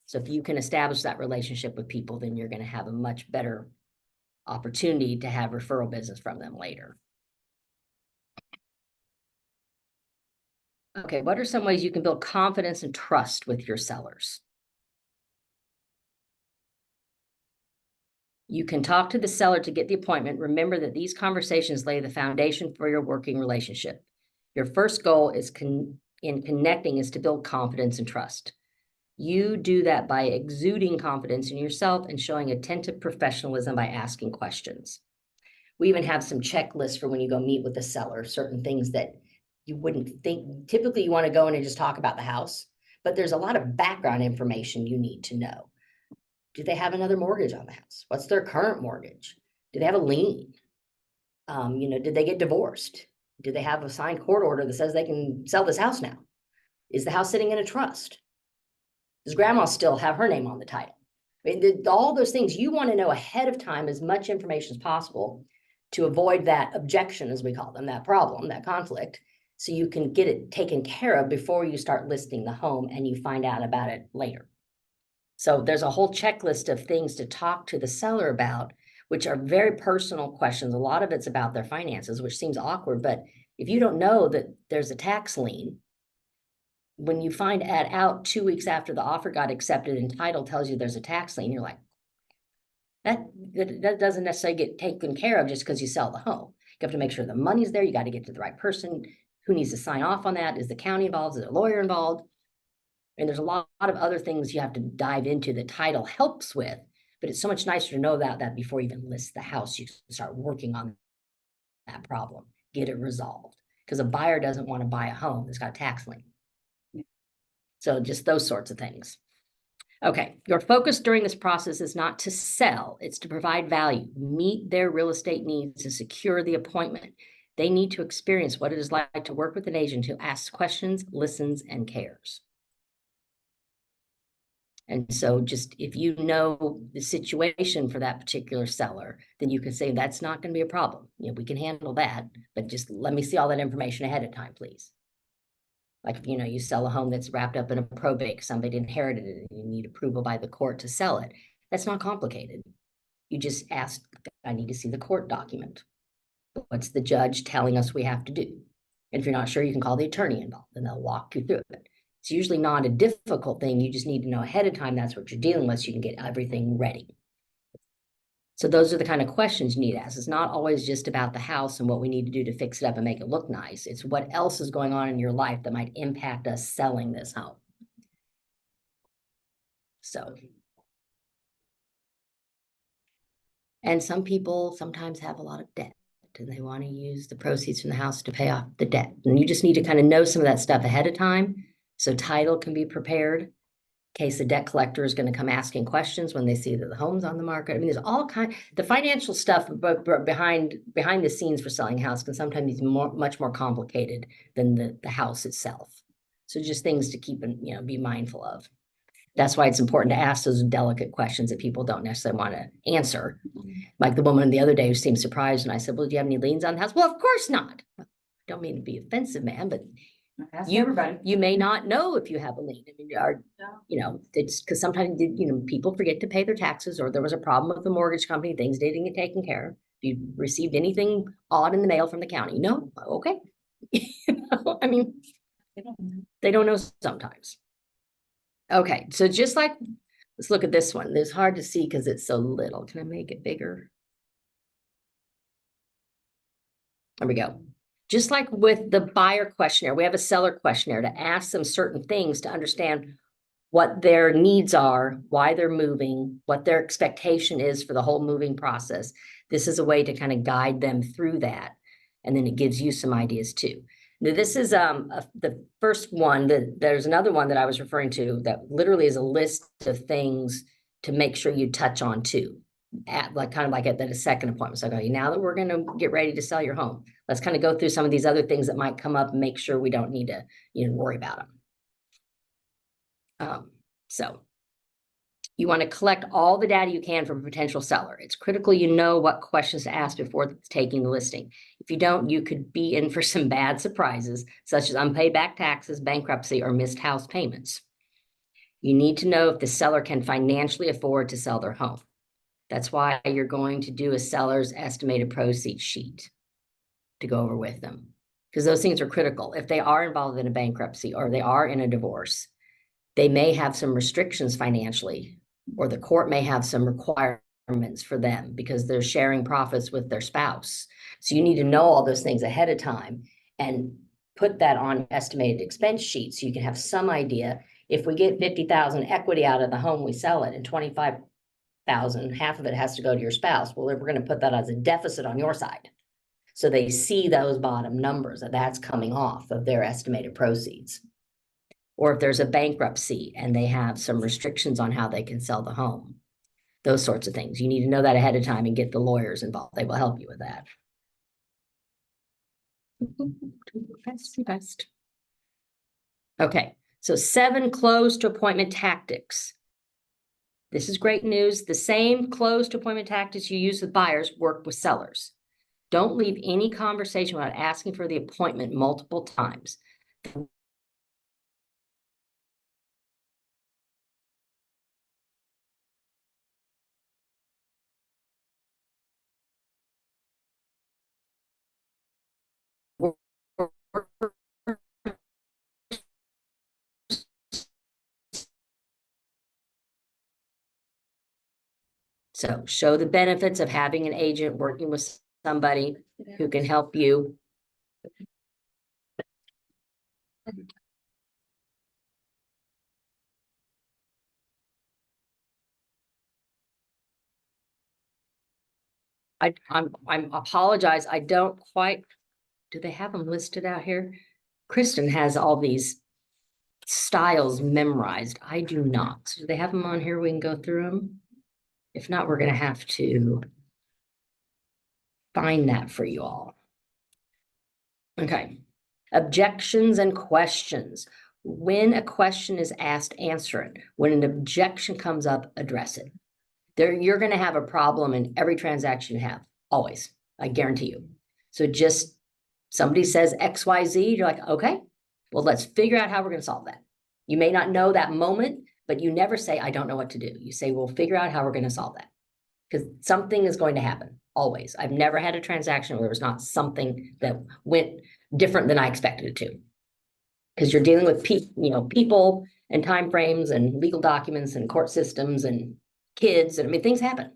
Speaker 4: So if you can establish that relationship with people, then you're going to have a much better opportunity to have referral business from them later. Okay, what are some ways you can build confidence and trust with your sellers? You can talk to the seller to get the appointment. Remember that these conversations lay the foundation for your working relationship. Your first goal is in connecting is to build confidence and trust. You do that by exuding confidence in yourself and showing attentive professionalism by asking questions. We even have some checklists for when you go meet with the seller, certain things that you wouldn't think. Typically, you want to go in and just talk about the house, but there's a lot of background information you need to know. Do they have another mortgage on the house? What's their current mortgage? Do they have a lien? You know, did they get divorced? Do they have a signed court order that says they can sell this house now? Is the house sitting in a trust? Does grandma still have her name on the title? I mean, all those things you want to know ahead of time, as much information as possible to avoid that objection, as we call them, that problem, that conflict, so you can get it taken care of before you start listing the home and you find out about it later. So there's a whole checklist of things to talk to the seller about, which are very personal questions. A lot of it's about their finances, which seems awkward, but if you don't know that there's a tax lien, when you find out 2 weeks after the offer got accepted and title tells you there's a tax lien, you're like, that doesn't necessarily get taken care of just because you sell the home. You have to make sure the money's there. You got to get to the right person. Who needs to sign off on that? Is the county involved? Is a lawyer involved? And there's a lot of other things you have to dive into that title helps with, but it's so much nicer to know about that before you even list the house. You can start working on that problem, get it resolved. Because a buyer doesn't want to buy a home that's got a tax lien. So just those sorts of things. Okay, your focus during this process is not to sell, it's to provide value, meet their real estate needs, and secure the appointment. They need to experience what it is like to work with an agent who asks questions, listens, and cares. And so just if you know the situation for that particular seller, then you can say that's not going to be a problem. You know, we can handle that, but just let me see all that information ahead of time, please. Like, you know, you sell a home that's wrapped up in a probate, somebody inherited it, and you need approval by the court to sell it. That's not complicated. You just ask, I need to see the court document. What's the judge telling us we have to do? And if you're not sure, you can call the attorney involved and they'll walk you through it. It's usually not a difficult thing. You just need to know ahead of time that's what you're dealing with so you can get everything ready. So those are the kind of questions you need to ask. It's not always just about the house and what we need to do to fix it up and make it look nice. It's what else is going on in your life that might impact us selling this home. So. And some people sometimes have a lot of debt and they want to use the proceeds from the house to pay off the debt. And you just need to kind of know some of that stuff ahead of time. So title can be prepared in case the debt collector is going to come asking questions when they see that the home's on the market. I mean, there's all kind, the financial stuff behind the scenes for selling a house can sometimes be much more complicated than the house itself. So just things to keep and, you know, be mindful of. That's why it's important to ask those delicate questions that people don't necessarily want to answer. Like the woman the other day who seemed surprised, and I said, well, do you have any liens on the house? Well, of course not. I don't mean to be offensive, ma'am, but
Speaker 5: Ask everybody.
Speaker 4: you may not know if you have a lien. I mean, you know, it's because sometimes, you know, people forget to pay their taxes, or there was a problem with the mortgage company, things didn't get taken care of. If you received anything odd in the mail from the county, no, okay. You know, I mean, they don't know sometimes. Okay, so just like, let's look at this one. It's hard to see because it's so little. Can I make it bigger? There we go. Just like with the buyer questionnaire, we have a seller questionnaire to ask them certain things to understand what their needs are, why they're moving, what their expectation is for the whole moving process. This is a way to kind of guide them through that. And then it gives you some ideas too. Now, this is the first one. There's another one that I was referring to that literally is a list of things to make sure you touch on too. At like kind of like at a second appointment. So I go, now that we're going to get ready to sell your home, let's kind of go through some of these other things that might come up and make sure we don't need to, you know, worry about them. So you want to collect all the data you can from a potential seller. It's critical you know what questions to ask before taking the listing. If you don't, you could be in for some bad surprises, such as unpaid back taxes, bankruptcy, or missed house payments. You need to know if the seller can financially afford to sell their home. That's why you're going to do a seller's estimated proceeds sheet to go over with them, because those things are critical. If they are involved in a bankruptcy or they are in a divorce, they may have some restrictions financially, or the court may have some requirements for them because they're sharing profits with their spouse. So you need to know all those things ahead of time and put that on estimated expense sheet so you can have some idea. If we get 50,000 equity out of the home, we sell it, and 25,000, half of it has to go to your spouse. Well, we're going to put that as a deficit on your side. So they see those bottom numbers, that's coming off of their estimated proceeds. Or if there's a bankruptcy and they have some restrictions on how they can sell the home, those sorts of things. You need to know that ahead of time and get the lawyers involved. They will help you with that. Best. Okay, so 7 close to appointment tactics. This is great news. The same close to appointment tactics you use with buyers work with sellers. Don't leave any conversation without asking for the appointment multiple times. So show the benefits of having an agent working with somebody who can help you. I'm apologize. I don't quite, do they have them listed out here? Kristen has all these styles memorized. I do not. So do they have them on here? We can go through them. If not, we're gonna have to find that for you all. Okay. Objections and questions. When a question is asked, answer it. When an objection comes up, address it. You're gonna have a problem in every transaction you have, always. I guarantee you. So just somebody says XYZ, you're like, okay, well, let's figure out how we're gonna solve that. You may not know that moment, but you never say, I don't know what to do. You say, we'll figure out how we're gonna solve that. Because something is going to happen, always. I've never had a transaction where there was not something that went different than I expected it to. Because you're dealing with people and timeframes and legal documents and court systems and kids, and I mean, things happen.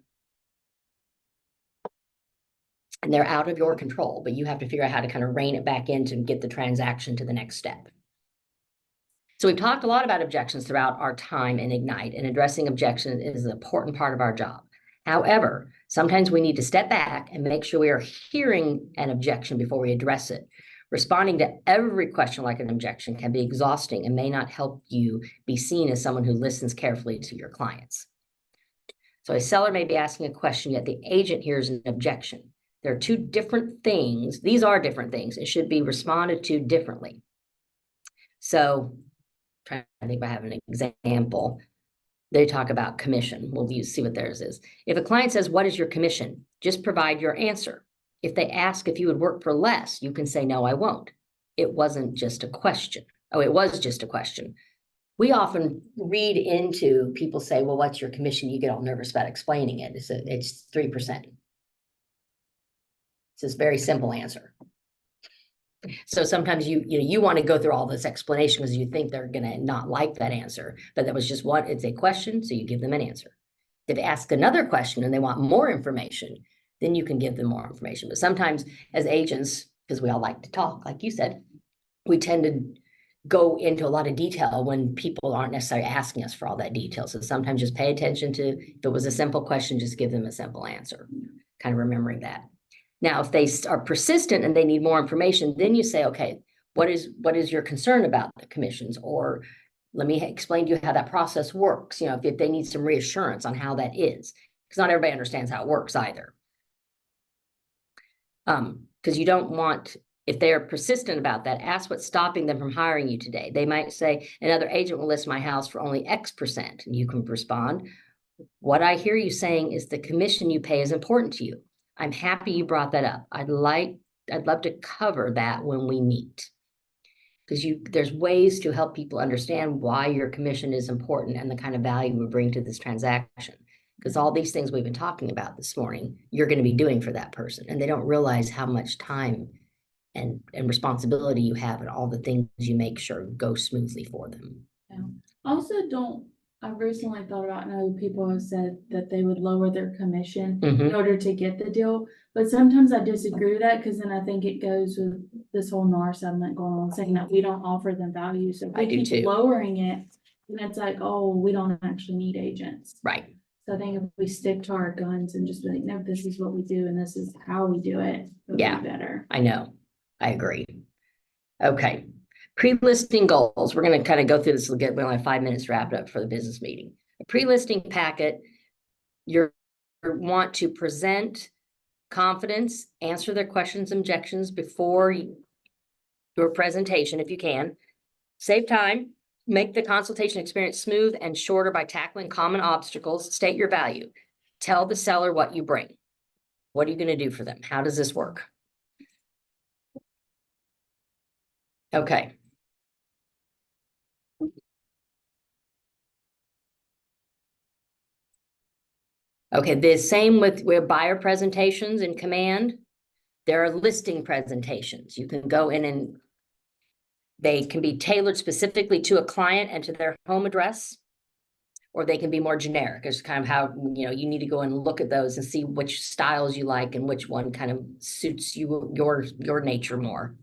Speaker 4: And they're out of your control, but you have to figure out how to kind of rein it back in to get the transaction to the next step. So we've talked a lot about objections throughout our time in Ignite, and addressing objections is an important part of our job. However, sometimes we need to step back and make sure we are hearing an objection before we address it. Responding to every question like an objection can be exhausting and may not help you be seen as someone who listens carefully to your clients. So a seller may be asking a question, yet the agent hears an objection. There are two different things. These are different things. It should be responded to differently. So, trying to think if I have an example. They talk about commission. We'll see what theirs is. If a client says, what is your commission? Just provide your answer. If they ask if you would work for less, you can say, no, I won't. It wasn't just a question. Oh, it was just a question. We often read into people say, well, what's your commission? You get all nervous about explaining it. It's 3%. It's this very simple answer. So sometimes you want to go through all this explanation because you think they're going to not like that answer, but that was just it's a question, so you give them an answer. If they ask another question and they want more information, then you can give them more information. But sometimes as agents, because we all like to talk, like you said, we tend to go into a lot of detail when people aren't necessarily asking us for all that detail. So sometimes just pay attention to, if it was a simple question, just give them a simple answer, kind of remembering that. Now, if they are persistent and they need more information, then you say, okay, what is your concern about the commissions? Or let me explain to you how that process works. If they need some reassurance on how that is, because not everybody understands how it works either. Because you don't want, if they are persistent about that, ask what's stopping them from hiring you today. They might say, another agent will list my house for only X%. And you can respond, what I hear you saying is the commission you pay is important to you. I'm happy you brought that up. I'd love to cover that when we meet. Because there's ways to help people understand why your commission is important and the kind of value we bring to this transaction. Because all these things we've been talking about this morning, you're going to be doing for that person. And they don't realize how much time and responsibility you have and all the things you make sure go smoothly for them.
Speaker 2: Yeah. Also, I've recently thought about, I know people have said that they would lower their commission in order to get the deal, but sometimes I disagree with that, because then I think it goes with this whole NAR settlement going on, saying that we don't offer them value. So if
Speaker 4: I
Speaker 2: we
Speaker 4: do
Speaker 2: keep
Speaker 4: too.
Speaker 2: lowering it, then it's like, oh, we don't actually need agents.
Speaker 4: Right.
Speaker 2: So I think if we stick to our guns and just be like, no, this is what we do and this is how we do it, it'll
Speaker 4: Yeah.
Speaker 2: be better.
Speaker 4: I know. I agree. Okay. Pre-listing goals. We're going to kind of go through this. We only have 5 minutes to wrap it up for the business meeting. A pre-listing packet, you want to present confidence, answer their questions, objections before your presentation, if you can. Save time, make the consultation experience smooth and shorter by tackling common obstacles. State your value. Tell the seller what you bring. What are you going to do for them? How does this work? Okay. Okay, the same with buyer presentations in Command. There are listing presentations. You can go in and they can be tailored specifically to a client and to their home address, or they can be more generic. It's kind of how, you need to go and look at those and see which styles you like and which one kind of suits you, your nature more.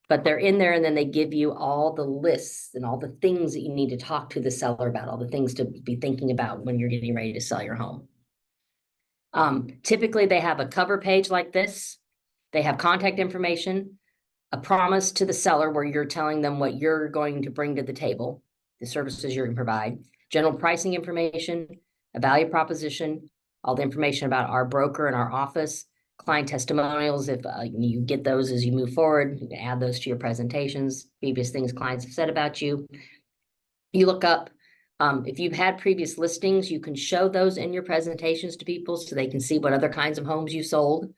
Speaker 4: But they're in there, and then they give you all the lists and all the things that you need to talk to the seller about, all the things to be thinking about when you're getting ready to sell your home. Typically, they have a cover page like this. They have contact information, a promise to the seller where you're telling them what you're going to bring to the table, the services you're going to provide, general pricing information, a value proposition, all the information about our broker and our office, client testimonials. If you get those as you move forward, you can add those to your presentations, previous things clients have said about you. You look up, if you've had previous listings, you can show those in your presentations to people so they can see what other kinds of homes you sold.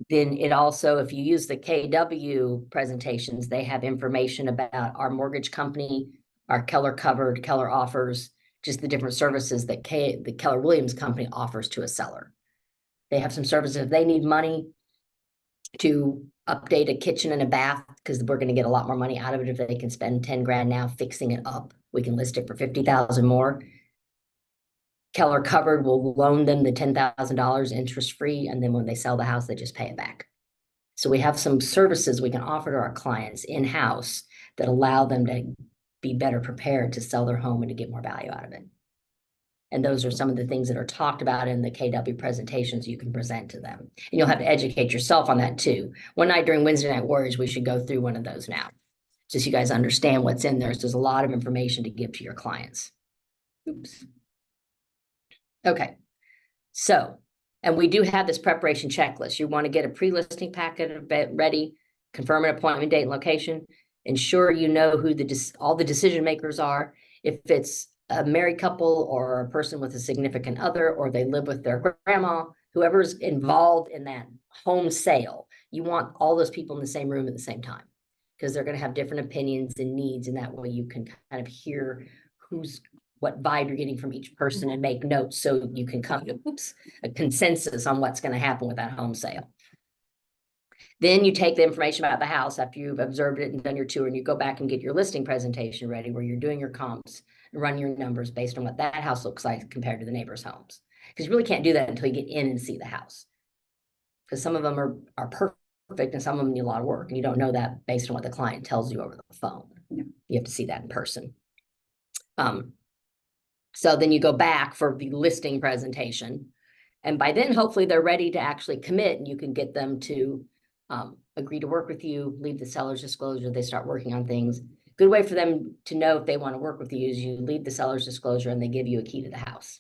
Speaker 4: Then it also, if you use the KW presentations, they have information about our mortgage company, our Keller Covered, Keller Offers, just the different services that the Keller Williams company offers to a seller. They have some services. If they need money to update a kitchen and a bath, because we're going to get a lot more money out of it if they can spend 10 grand now fixing it up. We can list it for 50,000 more. Keller Covered will loan them the $10,000 interest-free, and then when they sell the house, they just pay it back. So we have some services we can offer to our clients in-house that allow them to be better prepared to sell their home and to get more value out of it. And those are some of the things that are talked about in the KW presentations you can present to them. And you'll have to educate yourself on that too. One night during Wednesday Night Warriors, we should go through one of those now, just so you guys understand what's in there. So there's a lot of information to give to your clients. Oops. Okay, so, and we do have this preparation checklist. You want to get a pre-listing packet ready, confirm an appointment date and location, ensure you know who all the decision makers are. If it's a married couple or a person with a significant other, or they live with their grandma, whoever's involved in that home sale, you want all those people in the same room at the same time, because they're going to have different opinions and needs, and that way you can kind of hear what vibe you're getting from each person and make notes so you can come to a consensus on what's going to happen with that home sale. Then you take the information about the house after you've observed it and done your tour, and you go back and get your listing presentation ready where you're doing your comps and run your numbers based on what that house looks like compared to the neighbor's homes. Because you really can't do that until you get in and see the house. Because some of them are perfect and some of them need a lot of work, and you don't know that based on what the client tells you over the phone.
Speaker 5: Yeah.
Speaker 4: You have to see that in person. So then you go back for the listing presentation, and by then, hopefully they're ready to actually commit, and you can get them to agree to work with you, leave the seller's disclosure, they start working on things. Good way for them to know if they want to work with you is you leave the seller's disclosure and they give you a key to the house.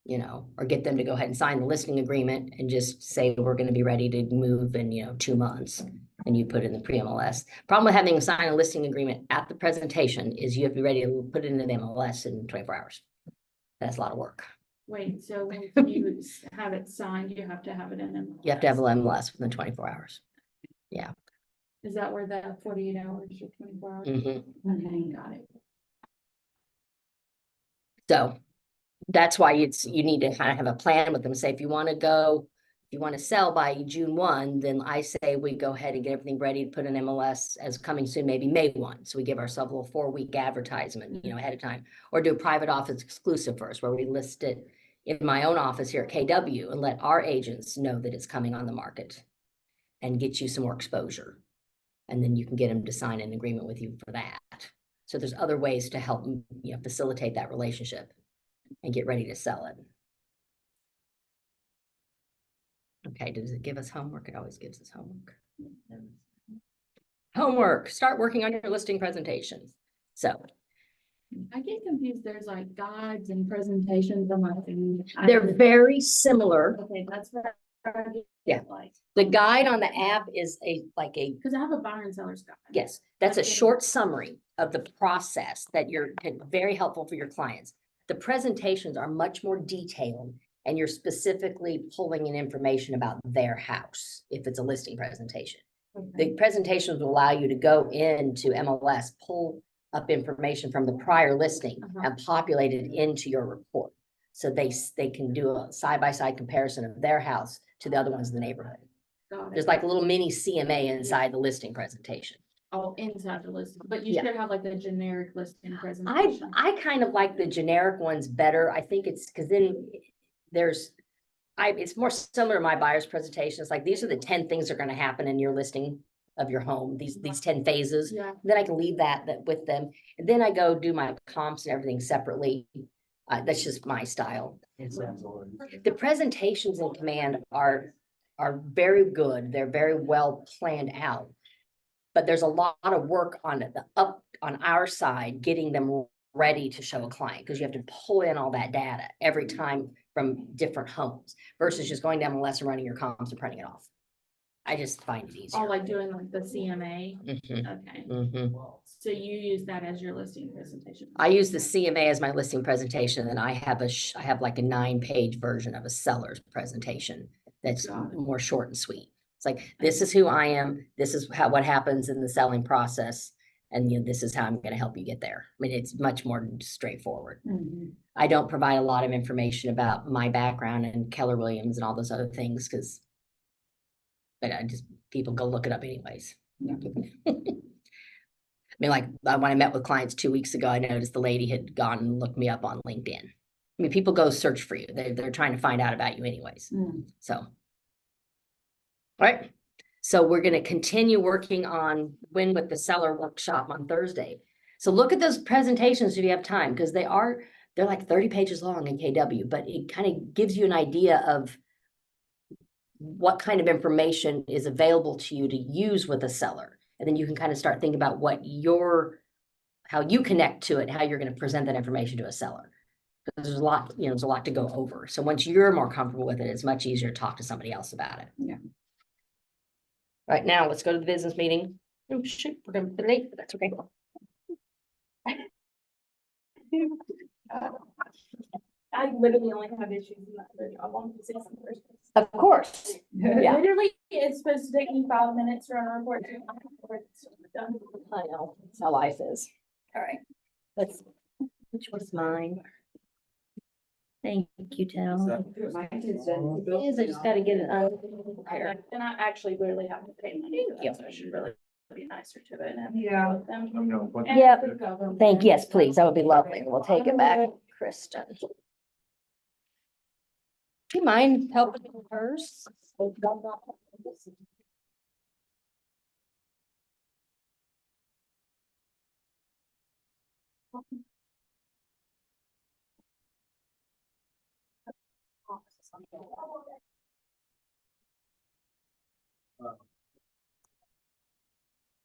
Speaker 4: You know, or get them to go ahead and sign the listing agreement and just say, we're going to be ready to move in, 2 months. And you put in the pre-MLS. Problem with having signed a listing agreement at the presentation is you have to be ready to put it into the MLS in 24 hours. That's a lot of work.
Speaker 2: Wait, so when you have it signed, you have to have it in MLS?
Speaker 4: You have to have an MLS within 24 hours. Yeah.
Speaker 2: Is that where the 48 hours or 24 hours?
Speaker 4: Mm-hmm.
Speaker 2: Okay, got it.
Speaker 4: So that's why you need to kind of have a plan with them. Say, if you want to sell by June 1, then I say we go ahead and get everything ready to put an MLS as coming soon, maybe May 1. So we give ourselves a little 4-week advertisement, ahead of time, or do a private office exclusive first, where we list it in my own office here at KW and let our agents know that it's coming on the market and get you some more exposure. And then you can get them to sign an agreement with you for that. So there's other ways to help, facilitate that relationship and get ready to sell it. Okay, does it give us homework? It always gives us homework. Homework, start working on your listing presentations. So
Speaker 2: I get confused. There's like guides and presentations. I'm like,
Speaker 4: they're very similar.
Speaker 2: okay, that's what I get.
Speaker 4: Yeah.
Speaker 2: Like,
Speaker 4: The guide on the app is
Speaker 2: because I have a buyer and seller's guide.
Speaker 4: yes, that's a
Speaker 2: Okay.
Speaker 4: short summary of the process that very helpful for your clients. The presentations are much more detailed, and you're specifically pulling in information about their house if it's a listing presentation.
Speaker 2: Okay.
Speaker 4: The presentations will allow you to go into MLS, pull up information from the prior listing and populate it into your report. So they can do a side-by-side comparison of their house to the other ones in the neighborhood.
Speaker 2: Got it.
Speaker 4: There's like a little mini CMA inside the listing presentation.
Speaker 2: Oh, inside the listing, but you
Speaker 4: Yeah.
Speaker 2: should have like the generic listing presentation.
Speaker 4: I kind of like the generic ones better. I think it's because then it's more similar to my buyer's presentation. It's like, these are the 10 things that are going to happen in your listing of your home, these 10 phases.
Speaker 2: Yeah,
Speaker 4: Then I can leave that with them. And then I go do my comps and everything separately. That's just my style. The presentations in Command are very good. They're very well planned out. But there's a lot of work on on our side, getting them ready to show a client, because you have to pull in all that data every time from different homes versus just going down the lesson, running your comms and printing it off. I just find it
Speaker 2: Oh,
Speaker 4: easier.
Speaker 2: like doing like the CMA,
Speaker 4: Mhm,
Speaker 2: okay,
Speaker 4: mhm.
Speaker 2: so you use that as your listing presentation?
Speaker 4: I use the CMA as my listing presentation, and I have I have like a 9-page version of a seller's presentation that's
Speaker 2: Got it.
Speaker 4: more short and sweet. It's like, this is who I am, this is what happens in the selling process, and this is how I'm gonna help you get there. I mean, it's much more straightforward.
Speaker 2: Mhm.
Speaker 4: I don't provide a lot of information about my background and Keller Williams and all those other things, because but people go look it up anyways.
Speaker 5: Yeah.
Speaker 4: I mean, like, when I met with clients 2 weeks ago, I noticed the lady had gone and looked me up on LinkedIn. I mean, people go search for you. They're trying to find out about you anyways.
Speaker 2: Mm.
Speaker 4: So. All right. So we're going to continue working on Win with the Seller workshop on Thursday. So look at those presentations if you have time, because they're like 30 pages long in KW, but it kind of gives you an idea of what kind of information is available to you to use with a seller. And then you can kind of start thinking about how you connect to it, how you're going to present that information to a seller. Because there's a lot, there's a lot to go over. So once you're more comfortable with it, it's much easier to talk to somebody else about it.
Speaker 5: Yeah.
Speaker 4: Right now, let's go to the business meeting. Oh, shoot, we're going to be late, but that's okay.
Speaker 2: I literally only have issues in that other job on Tuesdays and Thursdays.
Speaker 4: Of course. Yeah.
Speaker 2: Literally, it's supposed to take me 5 minutes to run a report. Done.
Speaker 4: I know, that's how life is. All right, which was mine? Thank you, Tal.
Speaker 5: Mine is done.
Speaker 4: It is, I just gotta get it prepared.
Speaker 2: And I actually literally have to pay money for
Speaker 4: Thank
Speaker 2: that, so I should really be nicer to it. and
Speaker 5: Yeah.
Speaker 2: with them.
Speaker 6: Let me know what-
Speaker 2: And
Speaker 4: Yep.
Speaker 2: the government.
Speaker 4: Yes, please, that would be lovely. We'll take it back, Kristen. Do you mind helping with hers?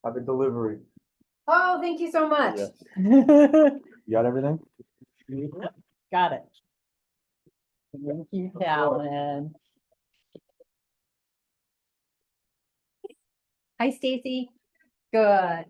Speaker 6: Have a delivery.
Speaker 1: Oh, thank you so much.
Speaker 6: Yes. You got everything?
Speaker 7: Got it. Thank you, Talon. Hi, Stacy. Good.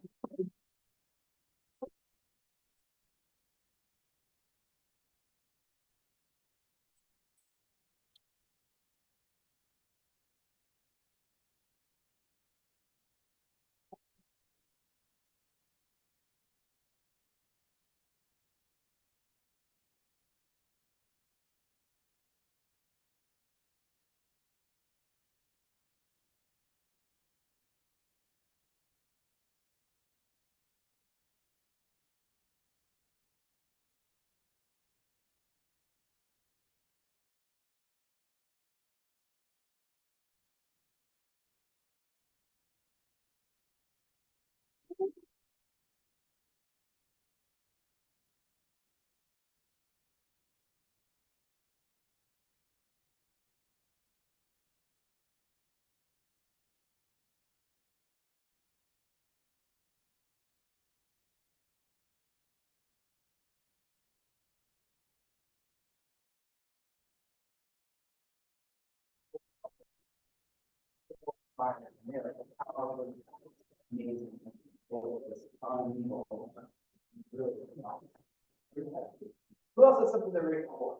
Speaker 6: Who else has something they're ready for?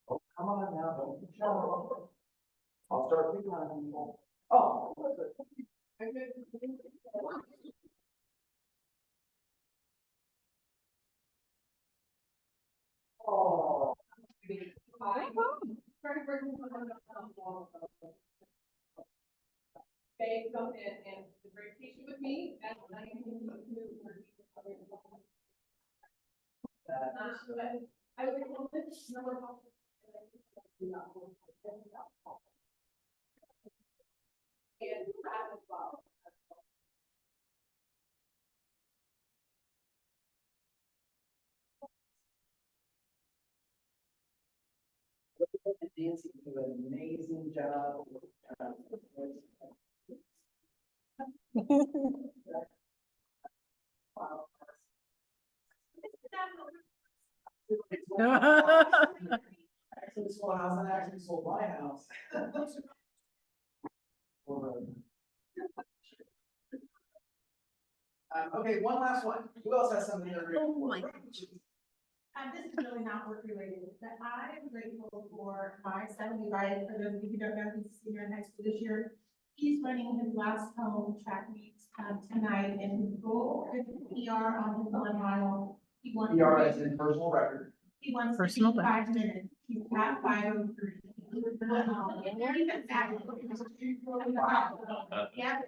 Speaker 6: Oh, come on now, don't be shy. I'll start thinking on people. Oh. Oh.
Speaker 8: They come in and be very patient with me and I can continue to work. I would hold this number of. And that as well.
Speaker 6: Nancy did an amazing job. Wow. Actually sold a house, and actually sold my house. Okay, one last one. Who else has something they're grateful for?
Speaker 8: This is really not work related, but I'm grateful for my son, Levi, for those of you who don't know, he's a senior in high school this year. He's running his last home track meets, tonight, and his goal is PR on his 1 mile. He wants.
Speaker 6: PR is in personal record.
Speaker 8: He wants to
Speaker 1: Personal
Speaker 8: be 5 minutes. He's at 5:03. Yeah.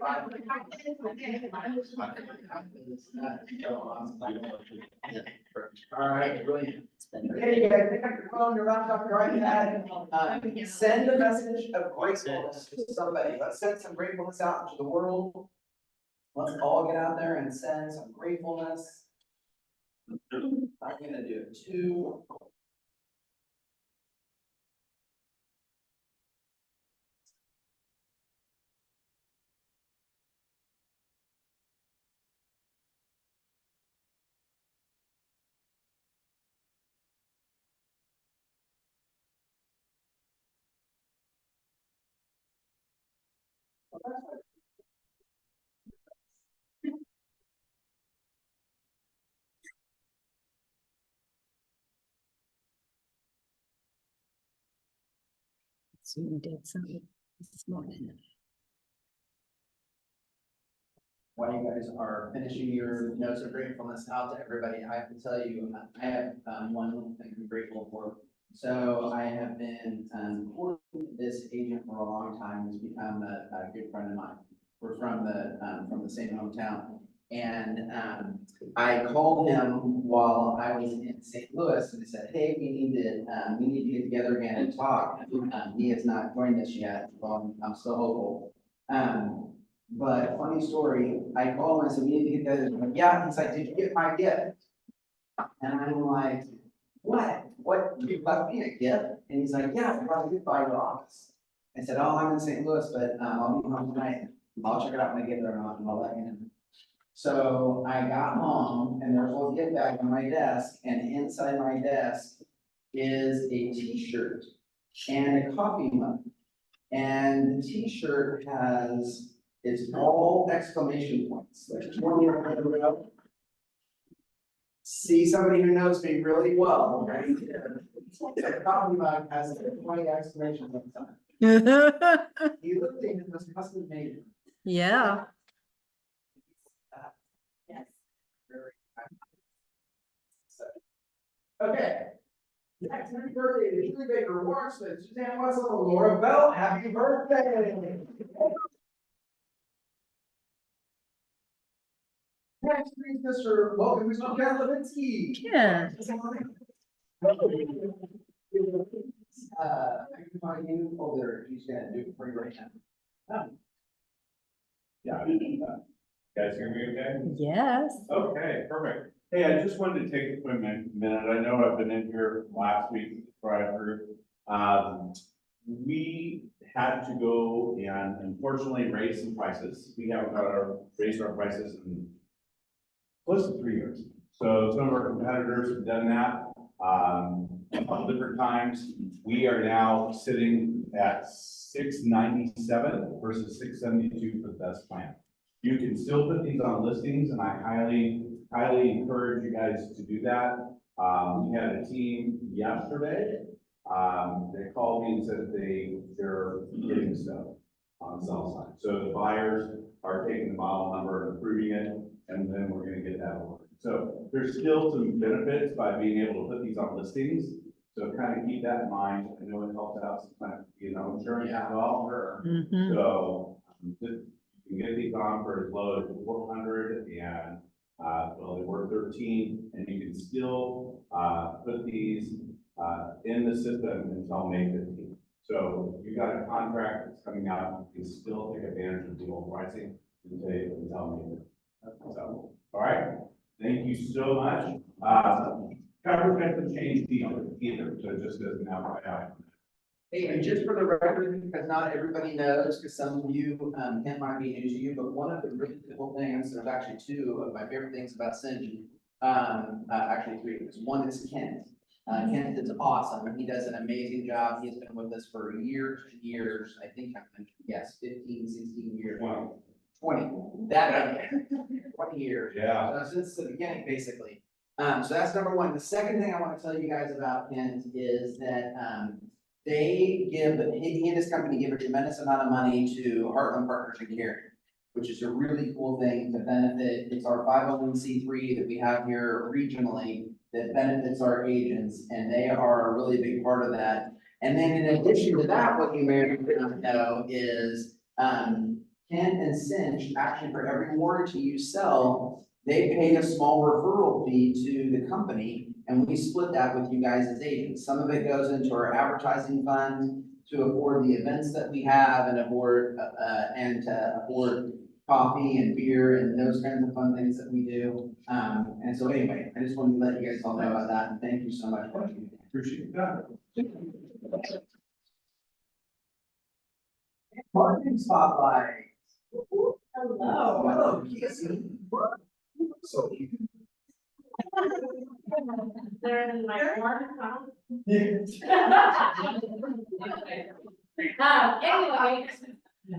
Speaker 6: All right, brilliant. Hey, you guys, pick up your phone, your laptop, your iPad, send a message of gratefulness to somebody. Let's send some gratefulness out into the world. Let's all get out there and send some gratefulness. I'm gonna do it too.
Speaker 1: Zoom did something this morning.
Speaker 6: While you guys are finishing your notes of gratefulness out to everybody, I have to tell you, I have one little thing to be grateful for. So I have been courting this agent for a long time. He's become a good friend of mine. We're from the same hometown. And I called him while I was in St. Louis and I said, hey, we need to get together again and talk. He has not joined us yet, so I'm still hopeful. But funny story, I called him, I said, we need to get together. He's like, yeah, he's like, did you get my gift? And I'm like, what? What, you left me a gift? And he's like, yeah, I brought a gift by your office. I said, oh, I'm in St. Louis, but I'll be home tonight. I'll check it out when I get there and I'll let you know. So I got home and there's a little gift bag on my desk, and inside my desk is a t-shirt and a coffee mug. And the t-shirt it's all exclamation points. Like 20 around the row. See somebody who knows me really well, right? The coffee mug has 20 exclamation points on it. You look like it was custom made.
Speaker 1: Yeah.
Speaker 8: Yes.
Speaker 6: Okay. Next, happy birthday to Julie Baker, Warren Smith, Suzanne Wessel, Laura Bell, happy birthday. Next, please, welcome, Mr. Ken Levinsky.
Speaker 1: Yeah.
Speaker 6: I can find you over, he's gonna do it for you right now.
Speaker 9: Yeah. Guys hear me okay?
Speaker 1: Yes.
Speaker 9: Okay, perfect. Hey, I just wanted to take a quick minute. I know I've been in here last week, prior through. We had to go and unfortunately raise some prices. We haven't raised our prices in close to 3 years. So some of our competitors have done that a couple different times. We are now sitting at $697 versus $672 for the best plan. You can still put these on listings, and I highly encourage you guys to do that. We had a team yesterday. They called me and said they're getting stuff on the sell side. So the buyers are taking the model number and approving it, and then we're gonna get that ordered. So there's still some benefits by being able to put these on listings. So kind of keep that in mind. I know it helps out sometimes, insurance as well.
Speaker 1: Mhm.
Speaker 9: So just, you can get these on for as low as 400 and well, they were 13, and you can still put these in the system until May 15th. So you got a contract that's coming out, you can still take advantage of the old pricing until May 15th. So, all right, thank you so much. Coverage hasn't changed either, so just as an FYI.
Speaker 6: Hey, and just for the record, because not everybody knows, because some of you, Kent might be new to you, but one of the really cool things, there's actually two of my favorite things about Cindy. Actually three, because one is Kent. Kent is awesome, and he does an amazing job. He has been with us for years and years. I think, yes, 15, 16 years.
Speaker 9: Wow.
Speaker 6: 20, that, 20 years.
Speaker 9: Yeah.
Speaker 6: Since the beginning, basically. So that's number one. The second thing I want to tell you guys about Kent is that, he and his company give a tremendous amount of money to Heartland Partners in Caring, which is a really cool thing to benefit. It's our 501c3 that we have here regionally that benefits our agents, and they are a really big part of that. And then in addition to that, what you may or may not know is, Kent and Cinch, actually for every warranty you sell, they pay a small referral fee to the company, and we split that with you guys as agents. Some of it goes into our advertising fund to afford the events that we have and afford coffee and beer and those kinds of fun things that we do. And so anyway, I just wanted to let you guys all know about that, and thank you so much.
Speaker 9: Appreciate that.
Speaker 6: Marketing spotlight.
Speaker 8: Hello.
Speaker 6: Hello, Casey. So.
Speaker 8: They're in my car, huh?
Speaker 10: Anyway,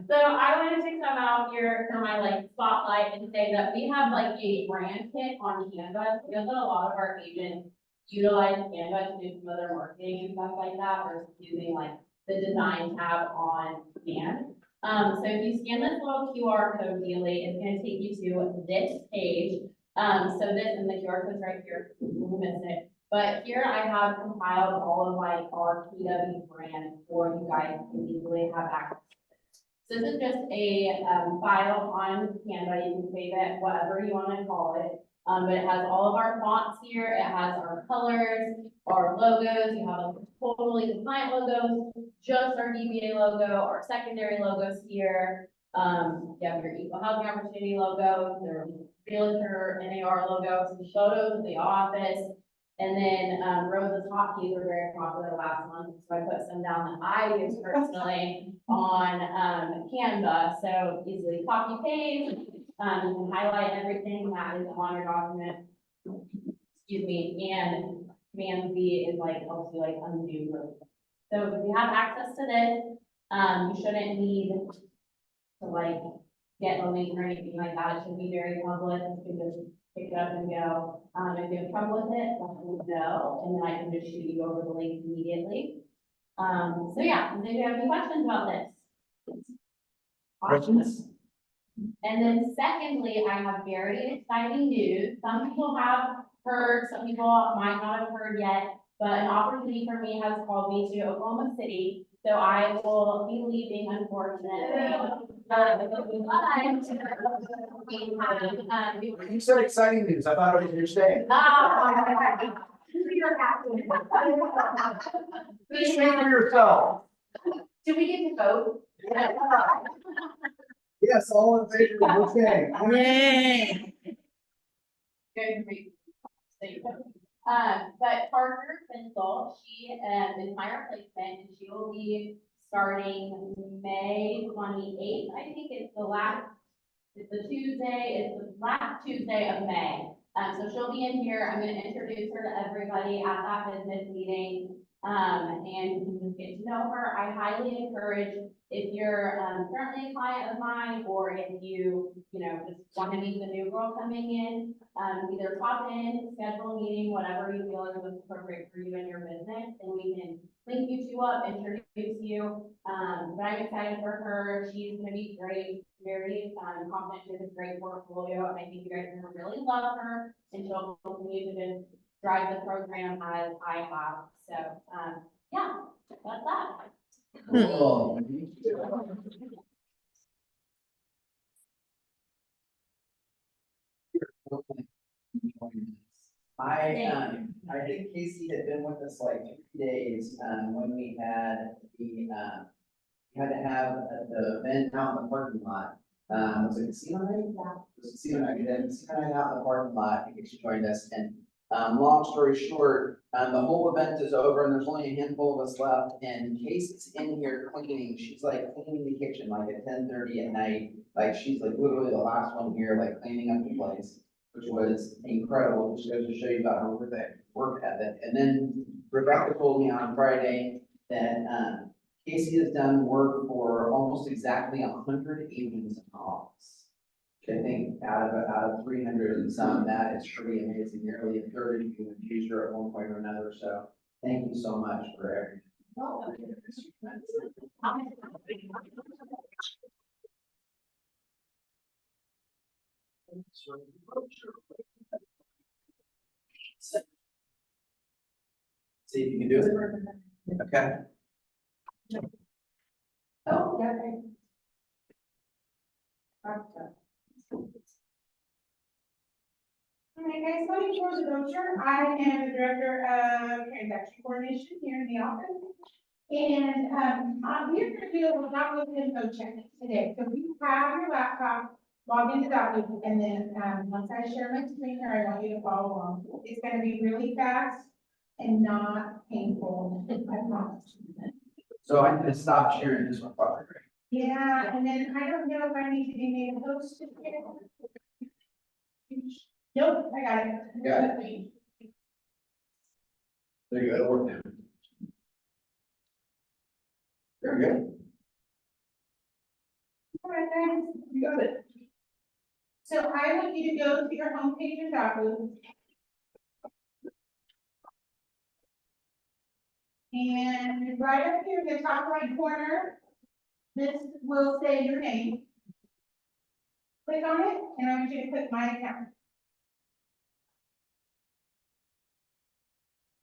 Speaker 10: so I wanted to come out here for my like spotlight and say that we have like a brand kit on Canva. We know that a lot of our agents utilize Canva to do some other marketing and stuff like that, or using like the design tab on Canva. So if you scan this little QR code daily, it's gonna take you to this page. So this, and the QR code's right here, we'll miss it. But here I have compiled all of like our PW brand for you guys to easily have access to. So this is just a file on Canva. You can save it whatever you want to call it. But it has all of our fonts here. It has our colors, our logos. You have a totally compliant logos, just our DBA logo, our secondary logos here. You have your equal housing opportunity logo, their realtor NAR logo, some photos of the office. And then Rosa's hotkeys were very popular last month, so I put some down that I use personally on Canva. So easily copy paste, you can highlight everything that is on your document. Excuse me, and Command Z is like helps you like undo really. So if you have access to this, you shouldn't need to like get a link or anything like that. It should be very public. You can just pick it up and go. If you have trouble with it, let me know, and then I can just shoot you over the link immediately. So yeah, if you have any questions about this.
Speaker 6: Questions?
Speaker 10: And then secondly, I have very exciting news. Some people have heard, some people might not have heard yet, but an opportunity for me has called me to Oklahoma City. So I will be leaving, unfortunately.
Speaker 6: You said exciting news. I thought it was your stay. Speak for yourself.
Speaker 10: Do we get to vote?
Speaker 6: Yes, all in favor of staying.
Speaker 7: Yay.
Speaker 10: Good grief. But Parker Finsel, she is my replacement, and she will be starting May 28th. I think it's the last Tuesday of May. So she'll be in here. I'm going to introduce her to everybody at that business meeting. And you can just get to know her. I highly encourage, if you're currently a client of mine, or if you just want to meet the new girl coming in, either pop in, schedule a meeting, whatever you feel is most appropriate for you and your business, and we can link you two up, introduce you. But I'm excited for her. She's going to be great, very confident. She has a great portfolio, and I think you guys are going to really love her, and she'll continue to just drive the program as I have. So, yeah, that's that.
Speaker 6: Cool. I think Casey had been with us like 2 days, when we had we had to have the event out in the parking lot. Was it casino night? Yeah. It was casino night. We had casino night out in the parking lot. I think she joined us, and Long story short, the whole event is over and there's only a handful of us left, and Casey's in here cleaning, she's like cleaning the kitchen like at 10:30 at night. Like, she's like literally the last one here, like cleaning up the place, which was incredible, just goes to show you about her work ethic. And then Rebecca told me on Friday that, Casey has done work for almost exactly 100 agents in office. I think out of 300 and some, that is pretty amazing. Nearly a third of you have used her at one point or another, so thank you so much for everything. See if you can do it. Okay.
Speaker 8: Oh, yeah. Okay. All right, guys, my name is Rosa Dozier. I am the Director of Transaction Coordination here in the office. And, we're gonna do a download info check today. So you have your laptop, log into Outlook, and then, once I share my screen here, I want you to follow along. It's gonna be really fast and not painful, I promise.
Speaker 6: So I need to stop sharing this one, probably, right?
Speaker 8: Yeah, and then I don't know if I need to be made a host. Nope, I got it.
Speaker 6: Got There you go, it'll work now. Very good.
Speaker 8: All right, guys, you got it. So I want you to go to your homepage in Outlook. And right up here in the top right corner, this will say your name. Click on it, and I want you to click my account.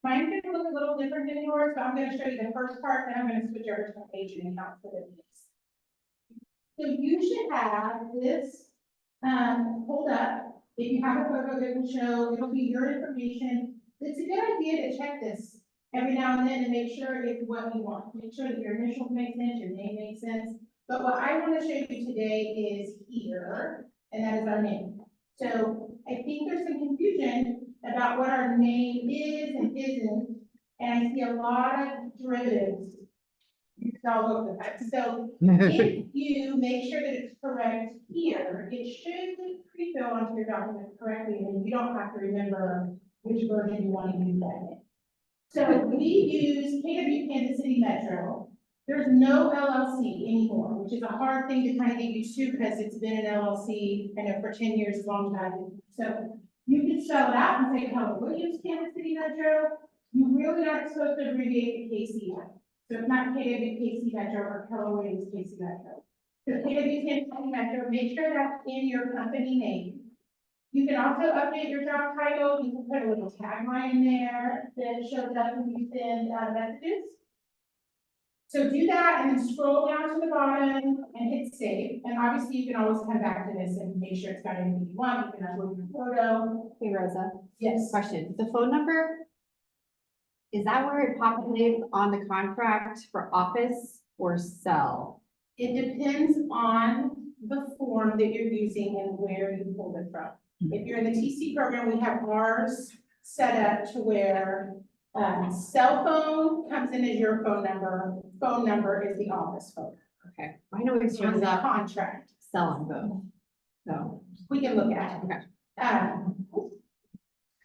Speaker 8: Mine's gonna look a little different than yours, so I'm gonna show you the first part, then I'm gonna switch over to page and account for the needs. So you should have this, pulled up. If you have a photo that will show, it'll be your information. It's a good idea to check this every now and then and make sure it's what you want. Make sure that your initials make sense, your name makes sense. But what I want to show you today is here, and that is our name. So I think there's some confusion about what our name is and isn't, and I see a lot of derivatives. It's all over the place. So if you make sure that it's correct here, it should pre-fill onto your document correctly, and you don't have to remember which version you want to use that in. So we use KW Kansas City Metro. There's no LLC anymore, which is a hard thing to kind of get used to because it's been an LLC, I know, for 10 years, a long time. So you can spell it out and say, oh, we'll use Kansas City Metro. You really aren't supposed to abbreviate the KC. So it's not KWKC Metro or Keller Williams KC Metro. So KWKC Metro, make sure that's in your company name. You can also update your job title. You can put a little tagline in there that shows up when you send messages. So do that and then scroll down to the bottom and hit save. And obviously you can always come back to this and make sure it's got everything you want. You can upload your photo.
Speaker 7: Hey, Rosa,
Speaker 8: Yes.
Speaker 7: question, the phone number? Is that where it populates on the contract for office or cell?
Speaker 8: It depends on the form that you're using and where you pulled it from. If you're in the TC program, we have ours set up to where cell phone comes in as your phone number is the office phone.
Speaker 7: Okay, I know it's
Speaker 8: On
Speaker 7: shows
Speaker 8: the
Speaker 7: up
Speaker 8: contract,
Speaker 7: cell on both, so.
Speaker 8: we can look at it.
Speaker 7: Okay.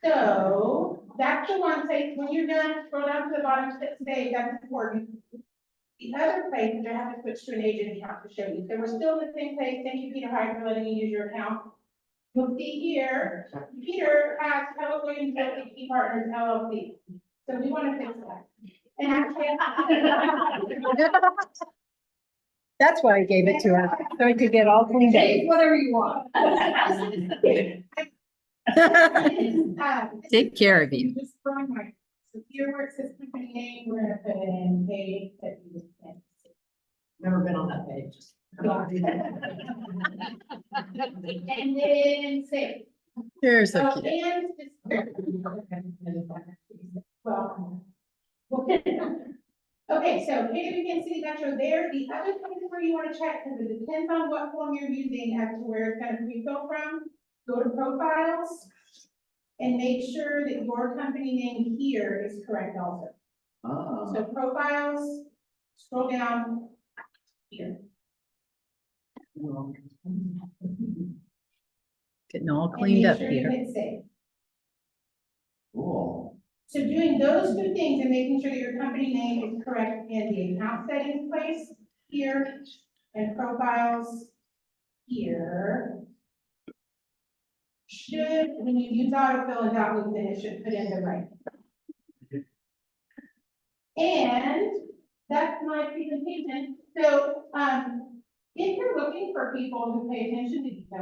Speaker 8: So that's the one place, when you're done, scroll down to the bottom, click save, that's important. The other place, I have to switch to an agent account to show you. So we're still in the same place. Thank you, Peter Hyde, for letting me use your account. You'll see here, Peter has Keller Williams Realty Key Partners LLC. So we want to fix that. And actually.
Speaker 7: That's why I gave it to her, so I could get all cleaned
Speaker 8: Take
Speaker 7: up.
Speaker 8: whatever you want.
Speaker 7: Take care of you.
Speaker 8: Just throwing my, so here where it says company name, we're gonna put in page that you just can't see.
Speaker 7: Never been on that page.
Speaker 8: And then save.
Speaker 7: You're so
Speaker 8: Oh,
Speaker 7: cute.
Speaker 8: and well. Okay, so KW City Metro there, the other place where you want to check, because it depends on what form you're using as to where it's gonna be filled from, go to profiles. and make sure that your company name here is correct also. So profiles, scroll down here.
Speaker 1: Getting all
Speaker 8: And
Speaker 1: cleaned
Speaker 8: make
Speaker 1: up
Speaker 8: sure you
Speaker 1: here.
Speaker 8: hit save.
Speaker 6: Cool.
Speaker 8: So doing those two things and making sure that your company name is correct in the account settings place here and profiles here. Should, when you use autofill and dot loop, then it should put in the right. And that's my presentation. So, if you're looking for people who pay attention to detail,